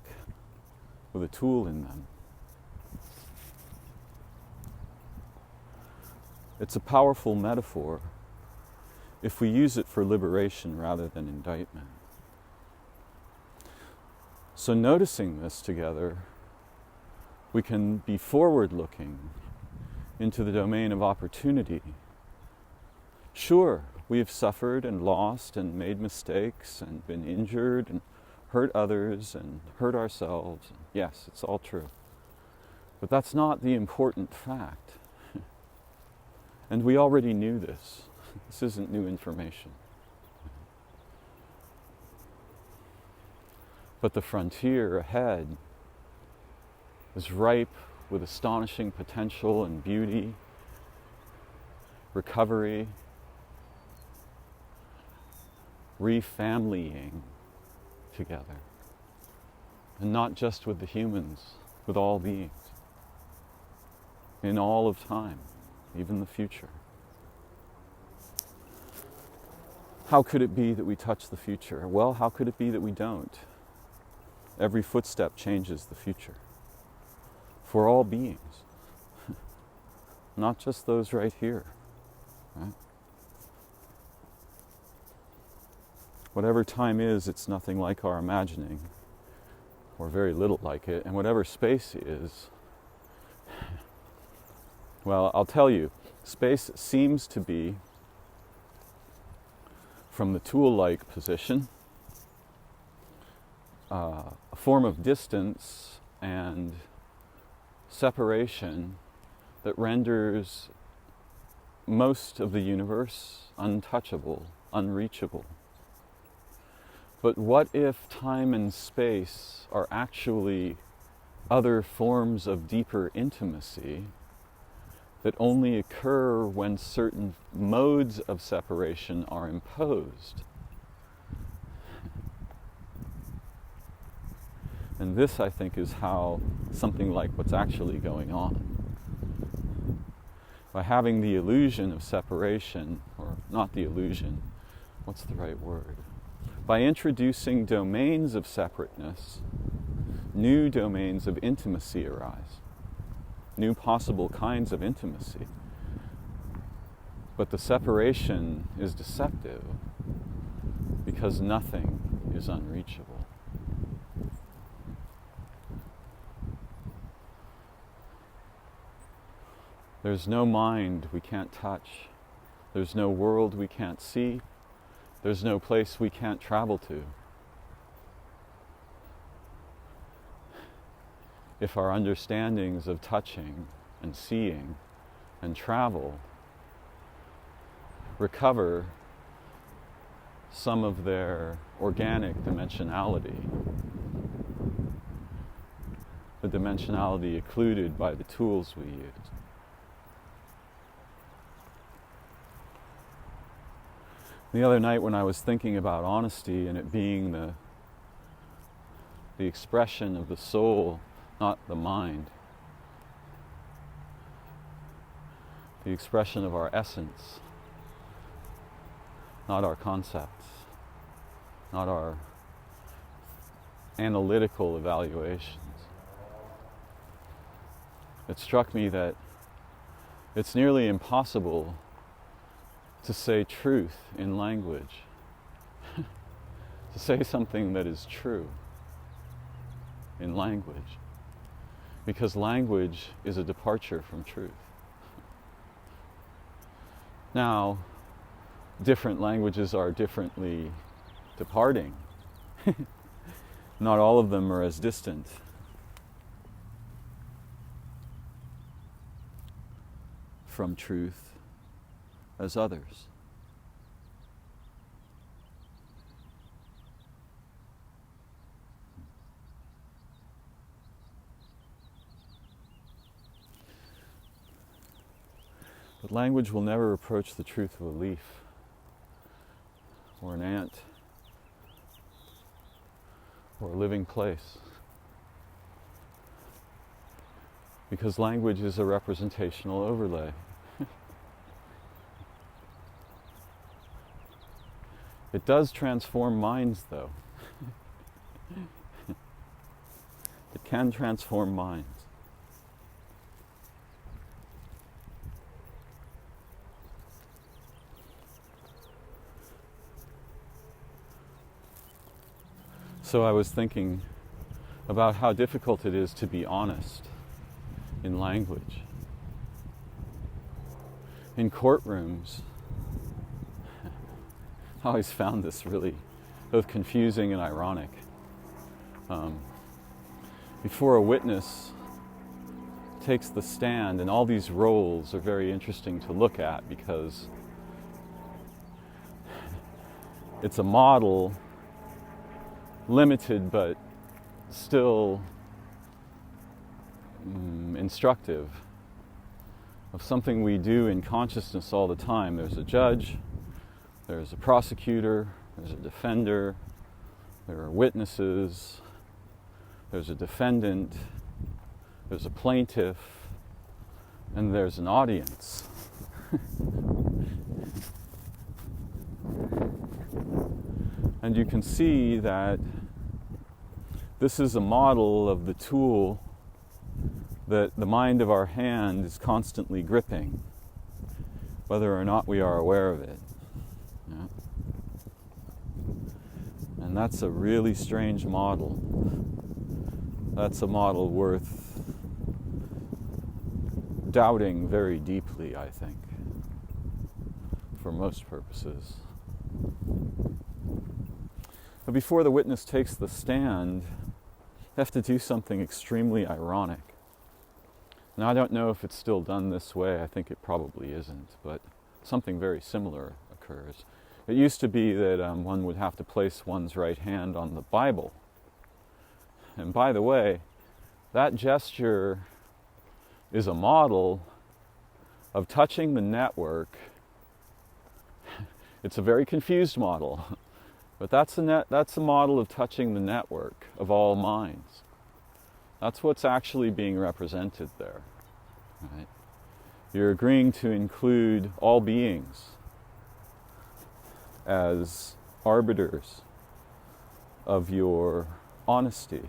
with a tool in them. It's a powerful metaphor if we use it for liberation rather than indictment. So noticing this together, we can be forward-looking into the domain of opportunity. Sure, we've suffered and lost and made mistakes and been injured and hurt others and hurt ourselves. Yes, it's all true. But that's not the important fact. And we already knew this. This isn't new information. But the frontier ahead is ripe with astonishing potential and beauty, recovery, refamilying together. And not just with the humans, with all beings. In all of time, even the future. How could it be that we touch the future? Well, how could it be that we don't? Every footstep changes the future. For all beings. Not just those right here. Right? Whatever time is, it's nothing like our imagining, or very little like it. And whatever space is, well, I'll tell you, space seems to be, from the tool-like position, a form of distance and separation that renders most of the universe untouchable, unreachable. But what if time and space are actually other forms of deeper intimacy that only occur when certain modes of separation are imposed? And this, I think, is how something like what's actually going on. By having the illusion of separation, or not the illusion, what's the right word? By introducing domains of separateness, new domains of intimacy arise, new possible kinds of intimacy. But the separation is deceptive because nothing is unreachable. There's no mind we can't touch. There's no world we can't see. There's no place we can't travel to. If our understandings of touching and seeing and travel recover some of their organic dimensionality, the dimensionality occluded by the tools we use. The other night when I was thinking about honesty and it being the expression of the soul, not the mind, the expression of our essence, not our concepts, not our analytical evaluations, it struck me that it's nearly impossible to say truth in language, to say something that is true in language, because language is a departure from truth. Now, different languages are differently departing. Not all of them are as distant. From truth as others. But language will never approach the truth of a leaf or an ant or a living place. Because language is a representational overlay. It does transform minds, though. It can transform minds. So I was thinking about how difficult it is to be honest in language. In courtrooms, I always found this really both confusing and ironic. Before a witness takes the stand, and all these roles are very interesting to look at because it's a model, limited but still instructive, of something we do in consciousness all the time. There's a judge, there's a prosecutor, there's a defender, there are witnesses, there's a defendant, there's a plaintiff, and there's an audience. And you can see that this is a model of the tool that the mind of our hand is constantly gripping, whether or not we are aware of it. Yeah. And that's a really strange model. That's a model worth doubting very deeply, I think, for most purposes. But before the witness takes the stand, they have to do something extremely ironic. Now, I don't know if it's still done this way. I think it probably isn't, but something very similar occurs. It used to be that one would have to place one's right hand on the Bible. And by the way, that gesture is a model of touching the network. It's a very confused model, but that's a model of touching the network of all minds. That's what's actually being represented there. Right? You're agreeing to include all beings as arbiters of your honesty.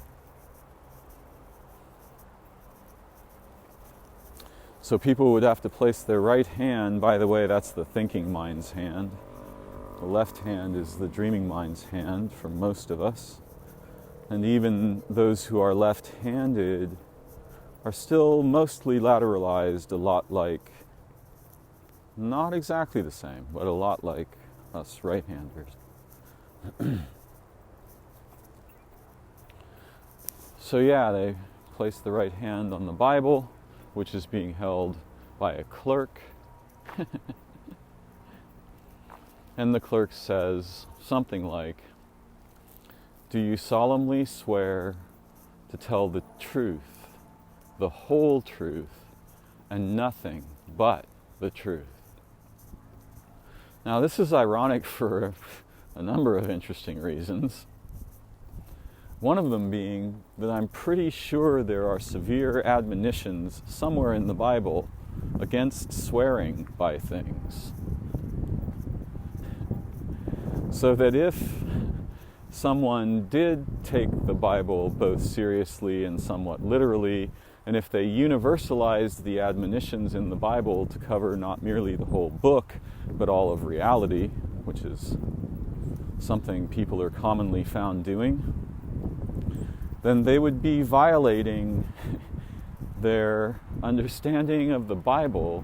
So people would have to place their right hand, by the way, that's the thinking mind's hand. The left hand is the dreaming mind's hand for most of us. And even those who are left-handed are still mostly lateralized, a lot like, not exactly the same, but a lot like us right-handers. So yeah, they place the right hand on the Bible, which is being held by a clerk. And the clerk says something like, "Do you solemnly swear to tell the truth, the whole truth, and nothing but the truth?" Now this is ironic for a number of interesting reasons. One of them being that I'm pretty sure there are severe admonitions somewhere in the Bible against swearing by things. So that if someone did take the Bible both seriously and somewhat literally, and if they universalized the admonitions in the Bible to cover not merely the whole book, but all of reality, which is something people are commonly found doing, then they would be violating their understanding of the Bible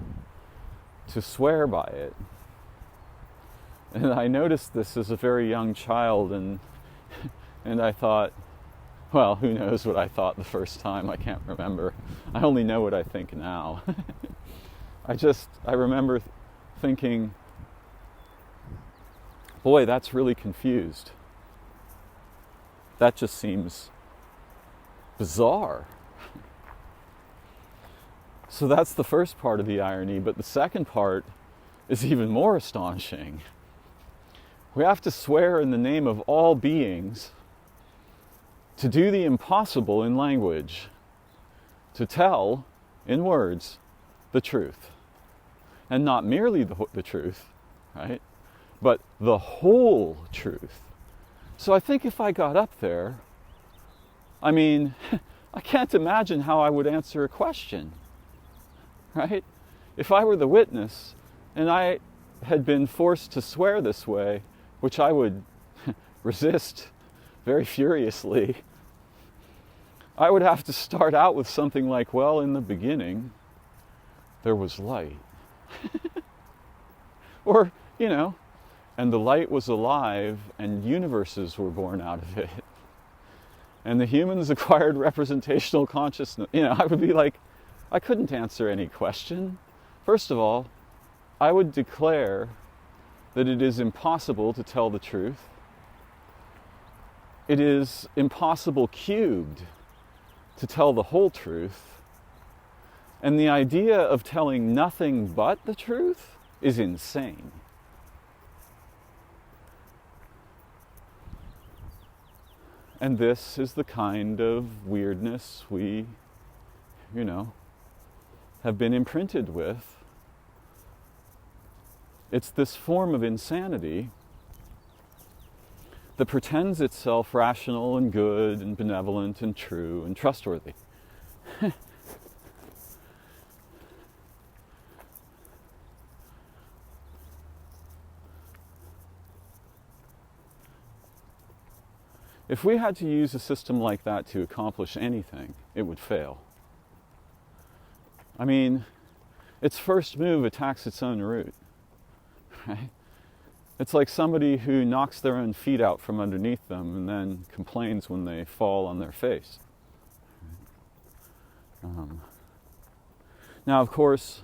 to swear by it. And I noticed this as a very young child, and I thought, well, who knows what I thought the first time, I can't remember. I only know what I think now. I remember thinking, boy, that's really confused. That just seems bizarre. So that's the first part of the irony, but the second part is even more astonishing. We have to swear in the name of all beings to do the impossible in language, to tell, in words, the truth. And not merely the truth, right? But the whole truth. So I think if I got up there, I can't imagine how I would answer a question, right? If I were the witness and I had been forced to swear this way, which I would resist very furiously, I would have to start out with something like, well, in the beginning, there was light. Or, and the light was alive and universes were born out of it. And the humans acquired representational consciousness. I would be like, I couldn't answer any question. First of all, I would declare that it is impossible to tell the truth. It is impossible cubed to tell the whole truth. And the idea of telling nothing but the truth is insane. And this is the kind of weirdness we, have been imprinted with. It's this form of insanity that pretends itself rational and good and benevolent and true and trustworthy. If we had to use a system like that to accomplish anything, it would fail. Its first move attacks its own root. Right? It's like somebody who knocks their own feet out from underneath them and then complains when they fall on their face. Now, of course,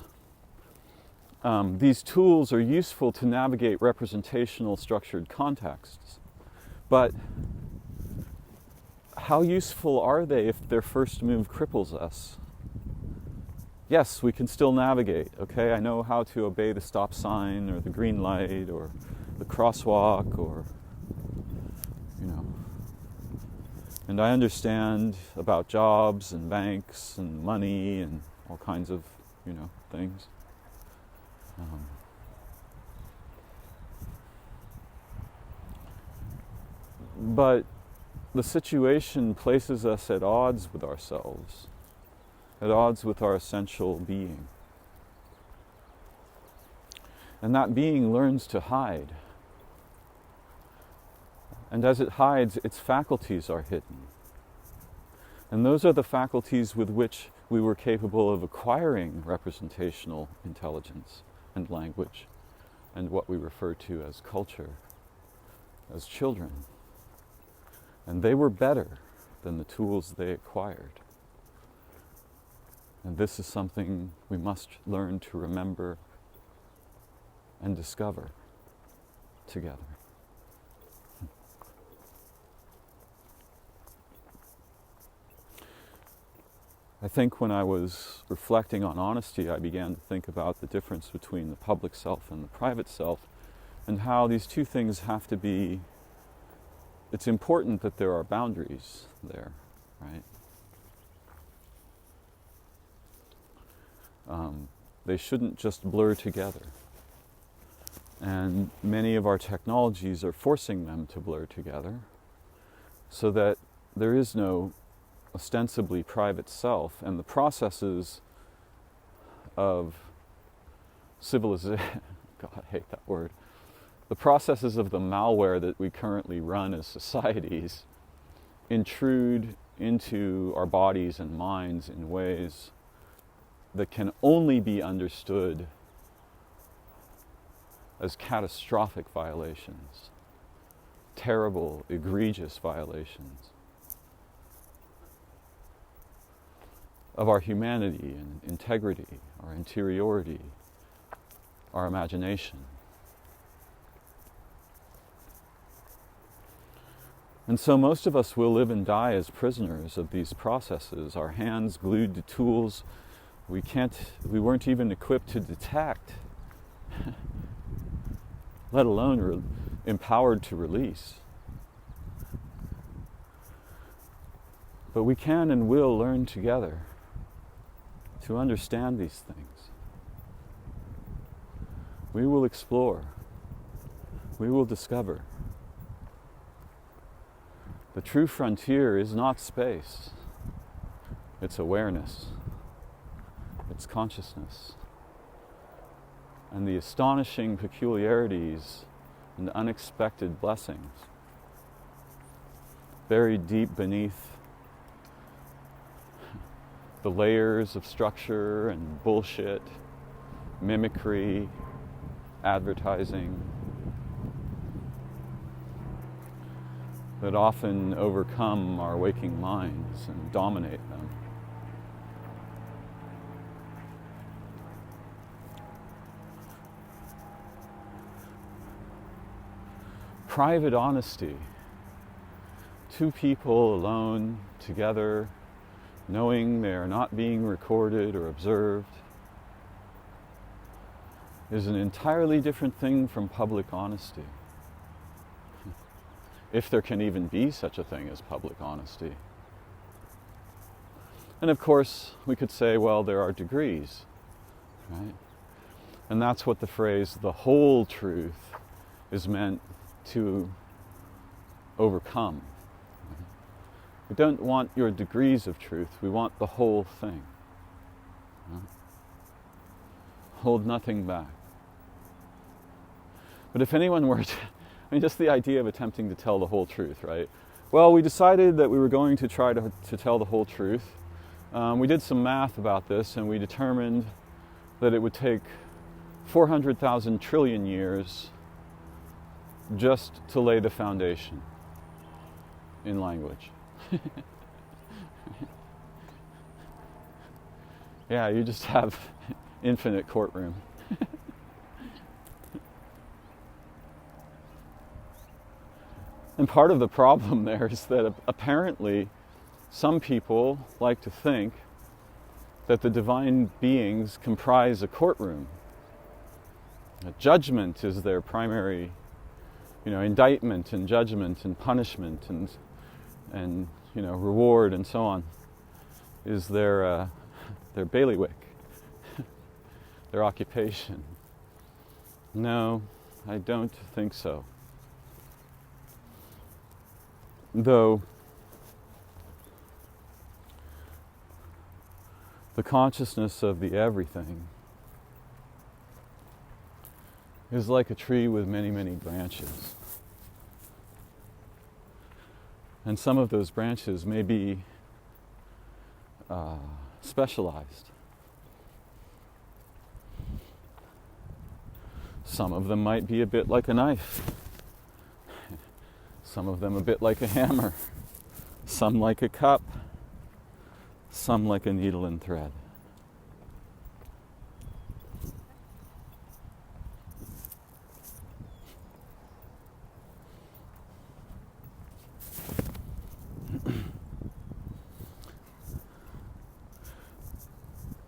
these tools are useful to navigate representational structured contexts. But how useful are they if their first move cripples us? Yes, we can still navigate, okay? I know how to obey the stop sign or the green light or the crosswalk or, and I understand about jobs and banks and money and all kinds of, things. But the situation places us at odds with ourselves, at odds with our essential being. And that being learns to hide. And as it hides, its faculties are hidden. And those are the faculties with which we were capable of acquiring representational intelligence and language and what we refer to as culture as children. And they were better than the tools they acquired. And this is something we must learn to remember and discover together. I think when I was reflecting on honesty, I began to think about the difference between the public self and the private self, and how these two things have to be, it's important that there are boundaries there, right? They shouldn't just blur together. And many of our technologies are forcing them to blur together so that there is no ostensibly private self, and the processes of civilization, God, I hate that word, the processes of the malware that we currently run as societies intrude into our bodies and minds in ways that can only be understood as catastrophic violations, terrible, egregious violations of our humanity and integrity, our interiority, our imagination. And so most of us will live and die as prisoners of these processes, our hands glued to tools we weren't even equipped to detect, let alone empowered to release. But we can and will learn together to understand these things. We will explore. We will discover. The true frontier is not space. It's awareness. It's consciousness. And the astonishing peculiarities and unexpected blessings buried deep beneath the layers of structure and bullshit, mimicry, advertising that often overcome our waking minds and dominate them. Private honesty, two people alone, together, knowing they are not being recorded or observed, is an entirely different thing from public honesty. If there can even be such a thing as public honesty. And of course, we could say, well, there are degrees, right? And that's what the phrase, the whole truth, is meant to overcome. We don't want your degrees of truth, we want the whole thing. Hold nothing back. But if anyone were to, just the idea of attempting to tell the whole truth, right? Well, we decided that we were going to try to tell the whole truth. We did some math about this, and we determined that it would take 400,000 trillion years just to lay the foundation in language. Yeah, you just have infinite courtroom. And part of the problem there is that apparently some people like to think that the divine beings comprise a courtroom. A judgment is their primary, indictment and judgment and punishment and reward and so on is their bailiwick, their occupation. No, I don't think so. Though the consciousness of the everything is like a tree with many, many branches. And some of those branches may be specialized. Some of them might be a bit like a knife. Some of them a bit like a hammer. Some like a cup. Some like a needle and thread.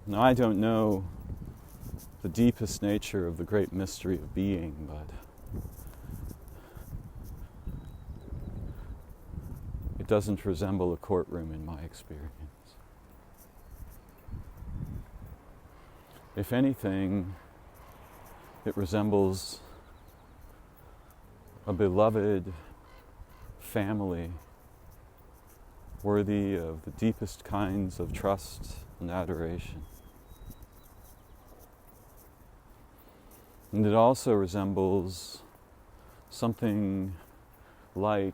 Now, I don't know the deepest nature of the great mystery of being, but it doesn't resemble a courtroom in my experience. If anything, it resembles a beloved family worthy of the deepest kinds of trust and adoration. And it also resembles something like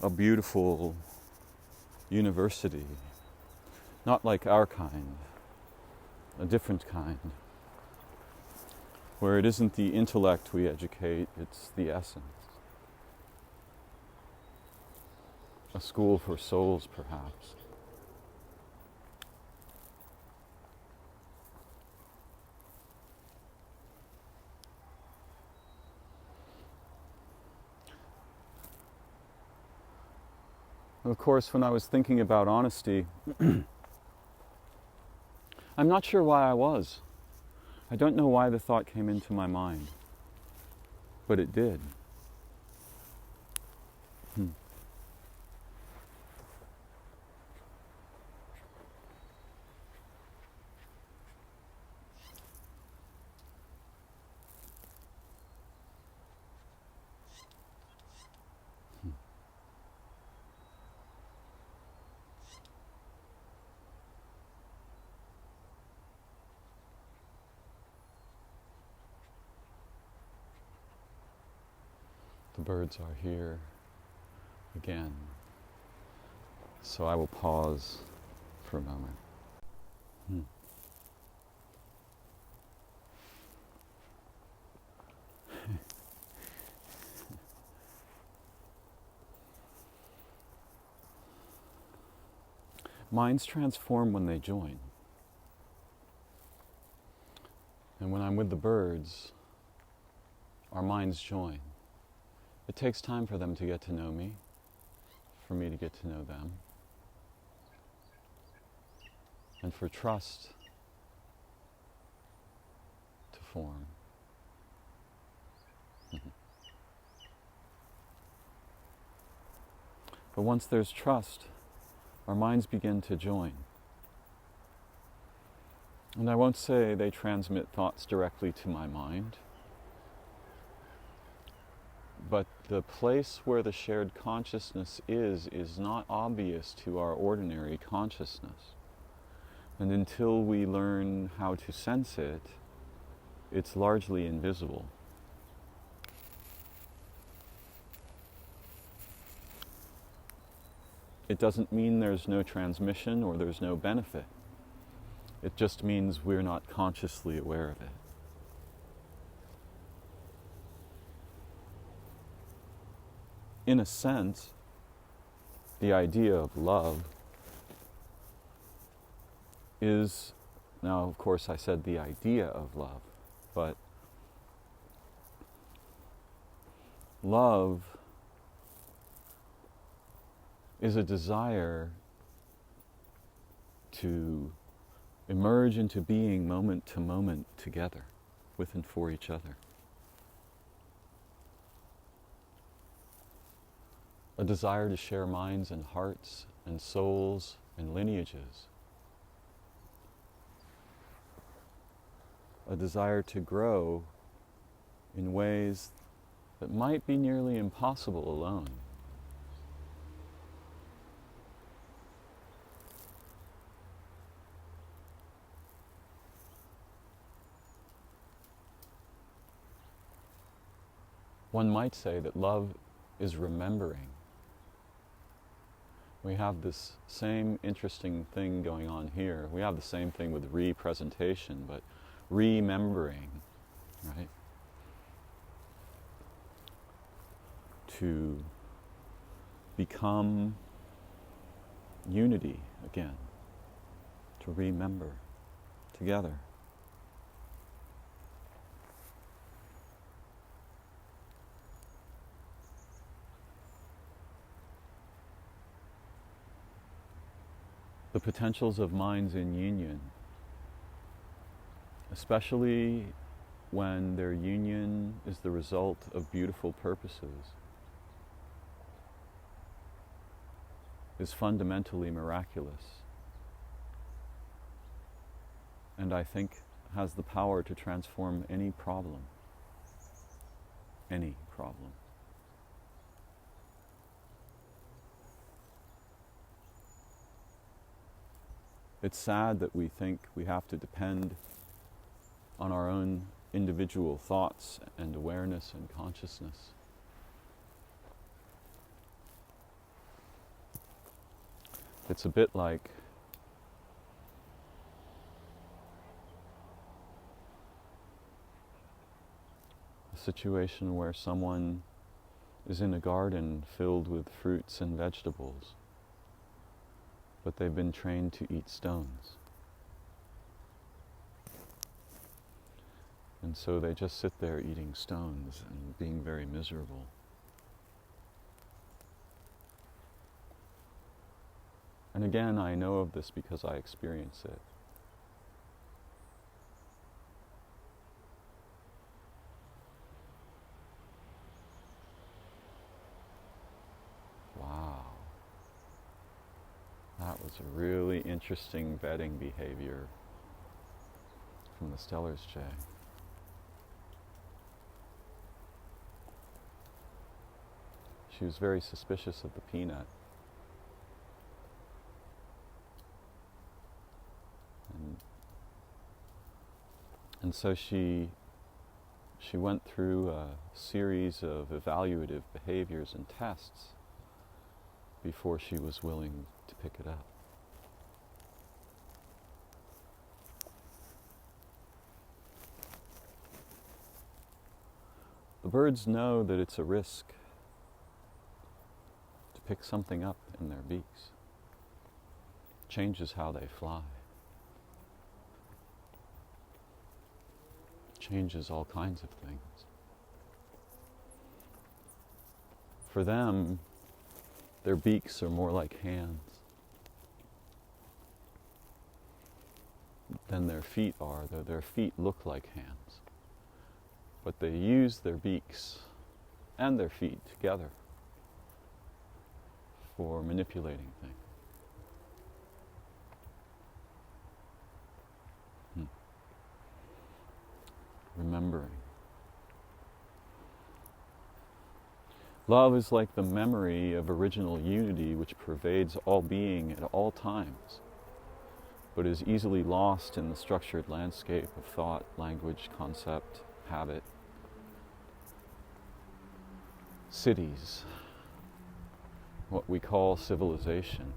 a beautiful university, not like our kind, a different kind, where it isn't the intellect we educate, it's the essence. A school for souls, perhaps. Of course, when I was thinking about honesty, I'm not sure why I was. I don't know why the thought came into my mind, but it did. The birds are here again, so I will pause for a moment. Minds transform when they join. And when I'm with the birds, our minds join. It takes time for them to get to know me, for me to get to know them, and for trust to form. But once there's trust, our minds begin to join. And I won't say they transmit thoughts directly to my mind, but the place where the shared consciousness is not obvious to our ordinary consciousness. And until we learn how to sense it, it's largely invisible. It doesn't mean there's no transmission or there's no benefit. It just means we're not consciously aware of it. In a sense, the idea of love is, now of course I said the idea of love, but love is a desire to emerge into being moment to moment together, with and for each other. A desire to share minds and hearts and souls and lineages. A desire to grow in ways that might be nearly impossible alone. One might say that love is remembering. We have this same interesting thing going on here. We have the same thing with representation, but remembering, right? To become unity again, to remember together. The potentials of minds in union, especially when their union is the result of beautiful purposes, is fundamentally miraculous, and I think has the power to transform any problem. Any problem. It's sad that we think we have to depend on our own individual thoughts and awareness and consciousness. It's a bit like a situation where someone is in a garden filled with fruits and vegetables, but they've been trained to eat stones. And so they just sit there eating stones and being very miserable. And again, I know of this because I experience it. Wow. That was a really interesting vetting behavior from the Stellar's Jay. She was very suspicious of the peanut. And so she went through a series of evaluative behaviors and tests before she was willing to pick it up. The birds know that it's a risk to pick something up in their beaks. It changes how they fly. Changes all kinds of things. For them, their beaks are more like hands than their feet are, though their feet look like hands. But they use their beaks and their feet together for manipulating things. Remembering. Love is like the memory of original unity which pervades all being at all times, but is easily lost in the structured landscape of thought, language, concept, habit, cities, what we call civilization.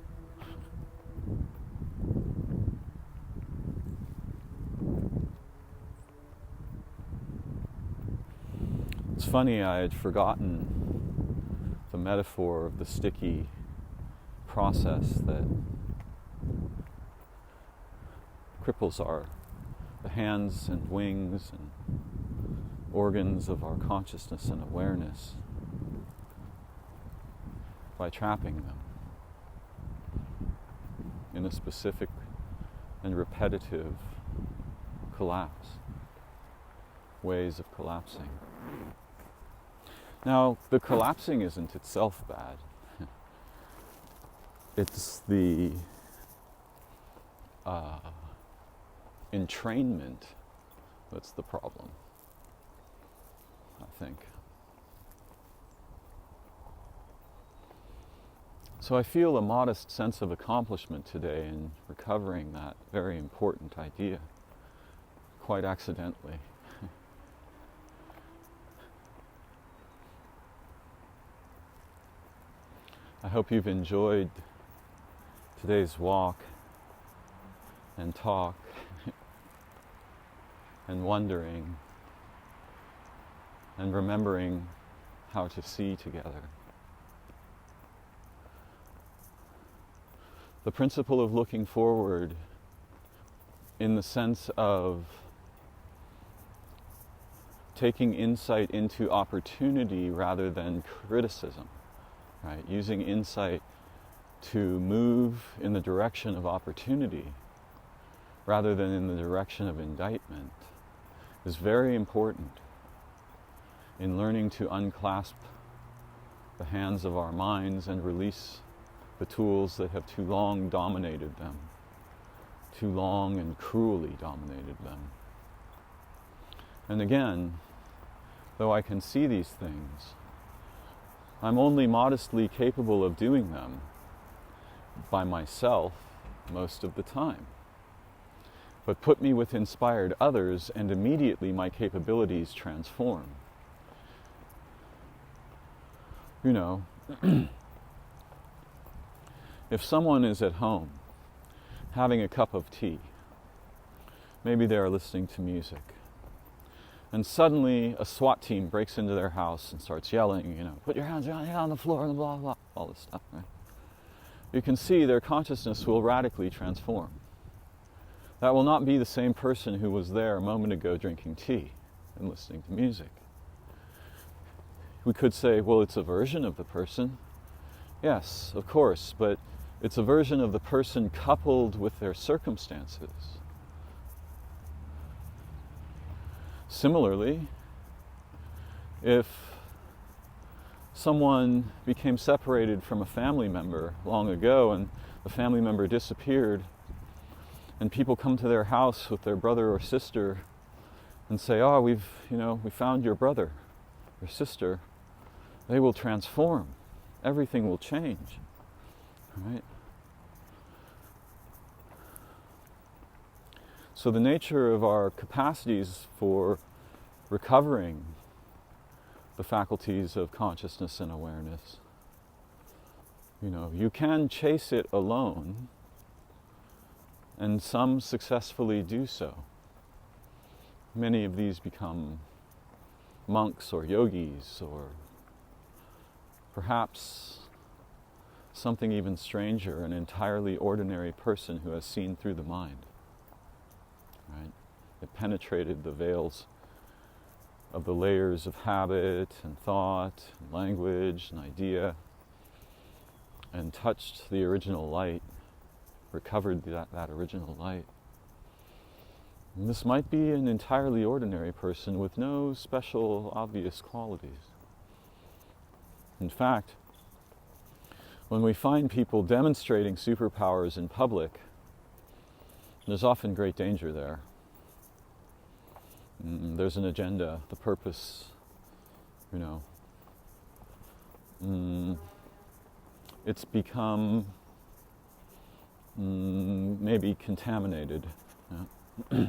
It's funny, I had forgotten the metaphor of the sticky process that cripples the hands and wings and organs of our consciousness and awareness by trapping them. in a specific and repetitive collapse, ways of collapsing. Now, the collapsing isn't itself bad. It's the entrainment that's the problem, I think. So I feel a modest sense of accomplishment today in recovering that very important idea, quite accidentally. I hope you've enjoyed today's walk and talk and wondering and remembering how to see together. The principle of looking forward in the sense of taking insight into opportunity rather than criticism, right? Using insight to move in the direction of opportunity rather than in the direction of indictment is very important in learning to unclasp the hands of our minds and release the tools that have too long dominated them, too long and cruelly dominated them. And again, though I can see these things, I'm only modestly capable of doing them by myself most of the time. But put me with inspired others and immediately my capabilities transform. You know, if someone is at home having a cup of tea, maybe they're listening to music, and suddenly a SWAT team breaks into their house and starts yelling, put your hands on the floor and blah, blah, all this stuff, right? You can see their consciousness will radically transform. That will not be the same person who was there a moment ago drinking tea and listening to music. We could say, well, it's a version of the person. Yes, of course, but it's a version of the person coupled with their circumstances. Similarly, if someone became separated from a family member long ago and the family member disappeared, and people come to their house with their brother or sister and say, oh, we found your brother or sister, they will transform. Everything will change, right? So the nature of our capacities for recovering the faculties of consciousness and awareness, you can chase it alone, and some successfully do so. Many of these become monks or yogis, or perhaps something even stranger, an entirely ordinary person who has seen through the mind. Right? It penetrated the veils of the layers of habit and thought and language and idea and touched the original light, recovered that original light. And this might be an entirely ordinary person with no special obvious qualities. In fact, when we find people demonstrating superpowers in public, there's often great danger there. There's an agenda, the purpose, it's become maybe contaminated. Yeah.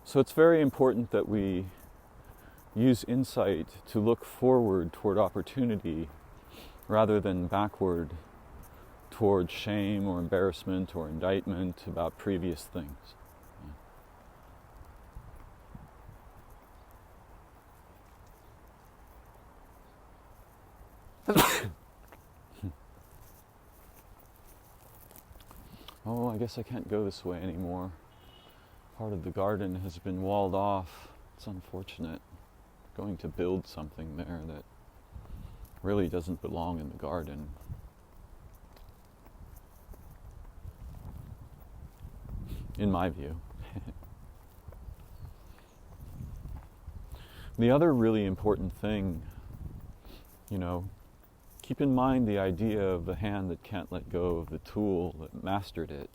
So it's very important that we use insight to look forward toward opportunity rather than backward toward shame or embarrassment or indictment about previous things. oh, I guess I can't go this way anymore. Part of the garden has been walled off. It's unfortunate. Going to build something there that really doesn't belong in the garden. In my view. The other really important thing, keep in mind the idea of the hand that can't let go of the tool that mastered it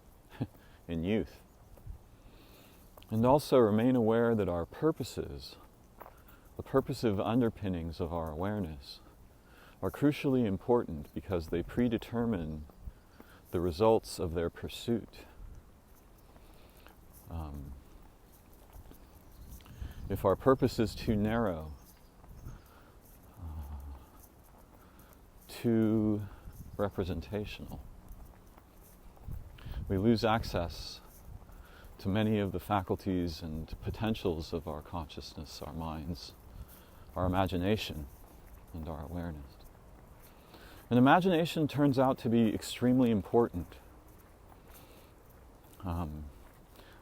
in youth. And also remain aware that our purposes, the purposive underpinnings of our awareness, are crucially important because they predetermine the results of their pursuit. If our purpose is too narrow, too representational, we lose access to many of the faculties and potentials of our consciousness, our minds, our imagination, and our awareness. And imagination turns out to be extremely important. I'm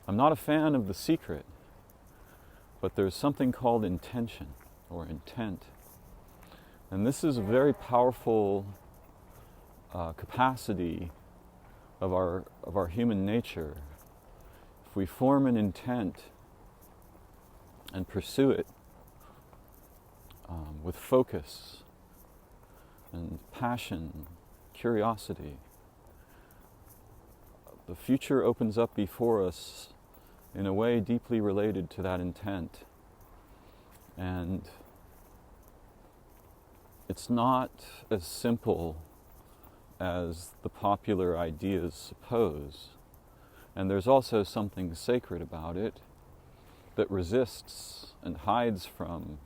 not a fan of The Secret, but there's something called intention or intent. And this is a very powerful capacity of our human nature. If we form an intent and pursue it with focus and passion, curiosity, the future opens up before us in a way deeply related to that intent. And it's not as simple as the popular ideas suppose. And there's also something sacred about it that resists and hides from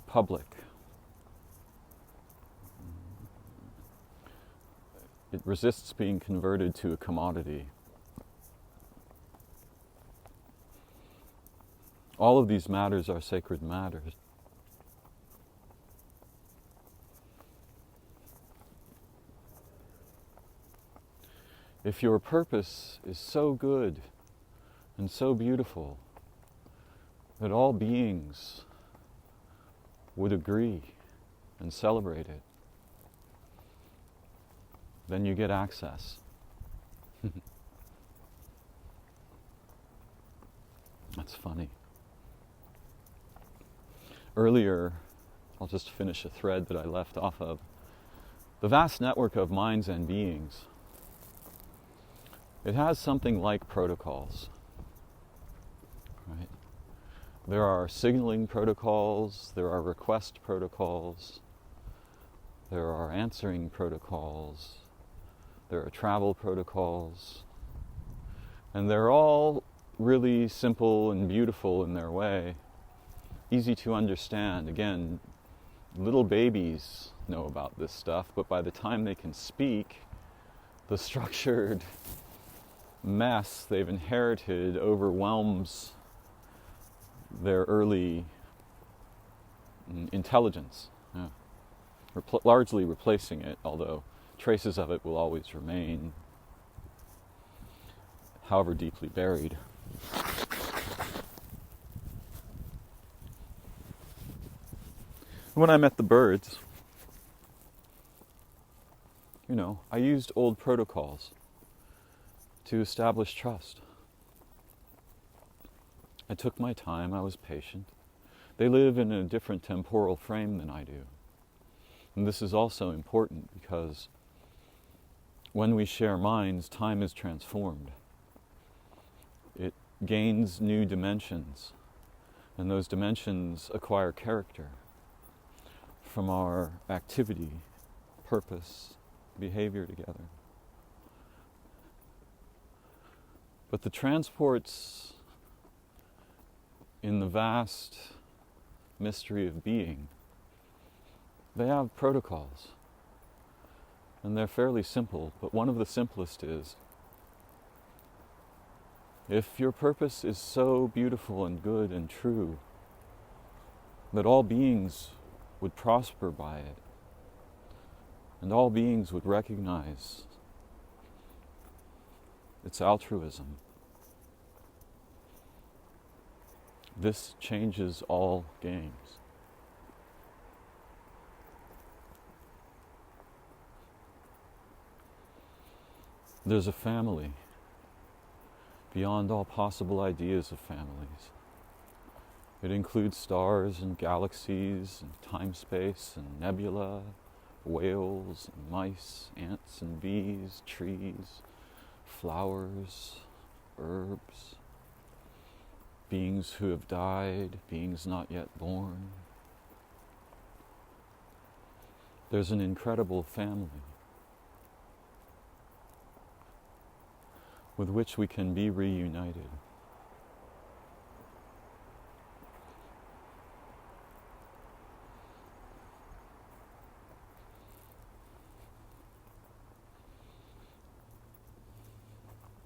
public. It resists being converted to a commodity. All of these matters are sacred matters. If your purpose is so good and so beautiful that all beings would agree and celebrate it, then you get access. That's funny. Earlier, I'll just finish a thread that I left off of. The vast network of minds and beings, it has something like protocols, right? There are signaling protocols, there are request protocols, there are answering protocols, there are travel protocols, and they're all really simple and beautiful in their way, easy to understand. Again, little babies know about this stuff, but by the time they can speak, the structured mess they've inherited overwhelms their early intelligence, largely replacing it, although traces of it will always remain, however deeply buried. When I met the birds, I used old protocols to establish trust. I took my time, I was patient. They live in a different temporal frame than I do. And this is also important because when we share minds, time is transformed. It gains new dimensions, and those dimensions acquire character from our activity, purpose, behavior together. But the transports in the vast mystery of being, they have protocols. And they're fairly simple, but one of the simplest is, if your purpose is so beautiful and good and true that all beings would prosper by it, and all beings would recognize its altruism. This changes all games. There's a family beyond all possible ideas of families. It includes stars and galaxies and time-space and nebula, whales and mice, ants and bees, trees, flowers, herbs, beings who have died, beings not yet born. There's an incredible family with which we can be reunited.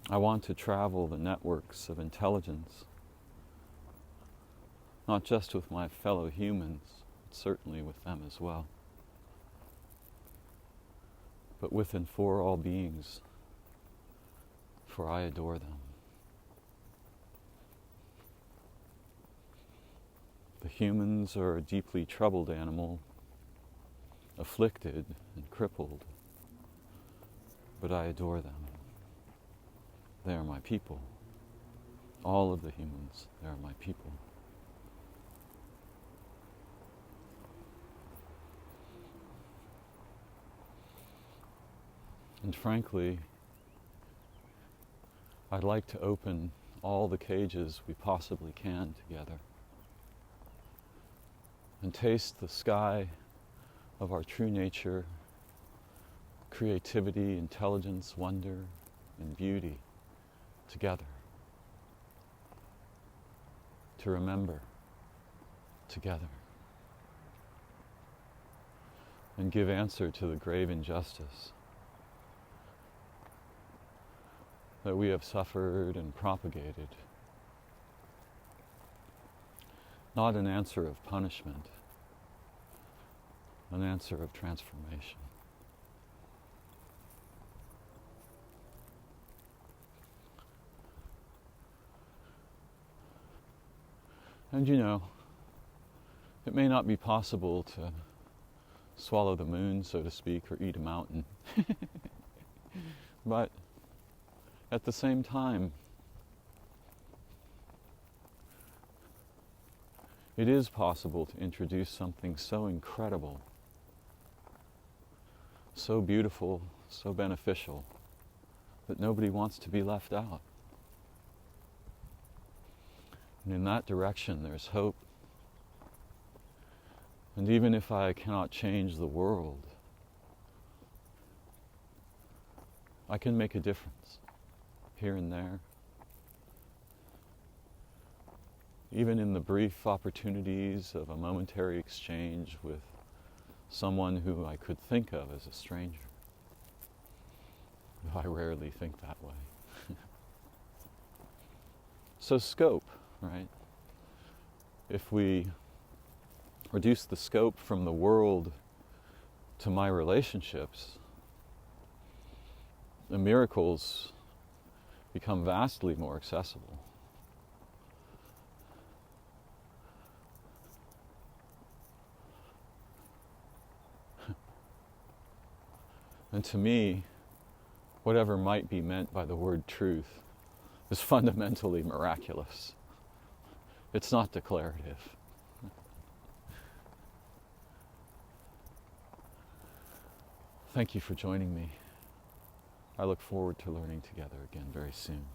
I want to travel the networks of intelligence, not just with my fellow humans, but certainly with them as well, but with and for all beings, for I adore them. The humans are a deeply troubled animal, afflicted and crippled, but I adore them. They are my people. All of the humans, they are my people. And frankly, I'd like to open all the cages we possibly can together and taste the sky of our true nature, creativity, intelligence, wonder, and beauty together. To remember together and give answer to the grave injustice that we have suffered and propagated. Not an answer of punishment, an answer of transformation. And you know, it may not be possible to swallow the moon, so to speak, or eat a mountain. But at the same time, it is possible to introduce something so incredible, so beautiful, so beneficial, that nobody wants to be left out. And in that direction, there's hope. And even if I cannot change the world, I can make a difference here and there. Even in the brief opportunities of a momentary exchange with someone who I could think of as a stranger. Though I rarely think that way. So scope, right? If we reduce the scope from the world to my relationships, the miracles become vastly more accessible. And to me, whatever might be meant by the word truth is fundamentally miraculous. It's not declarative. Thank you for joining me. I look forward to learning together again very soon.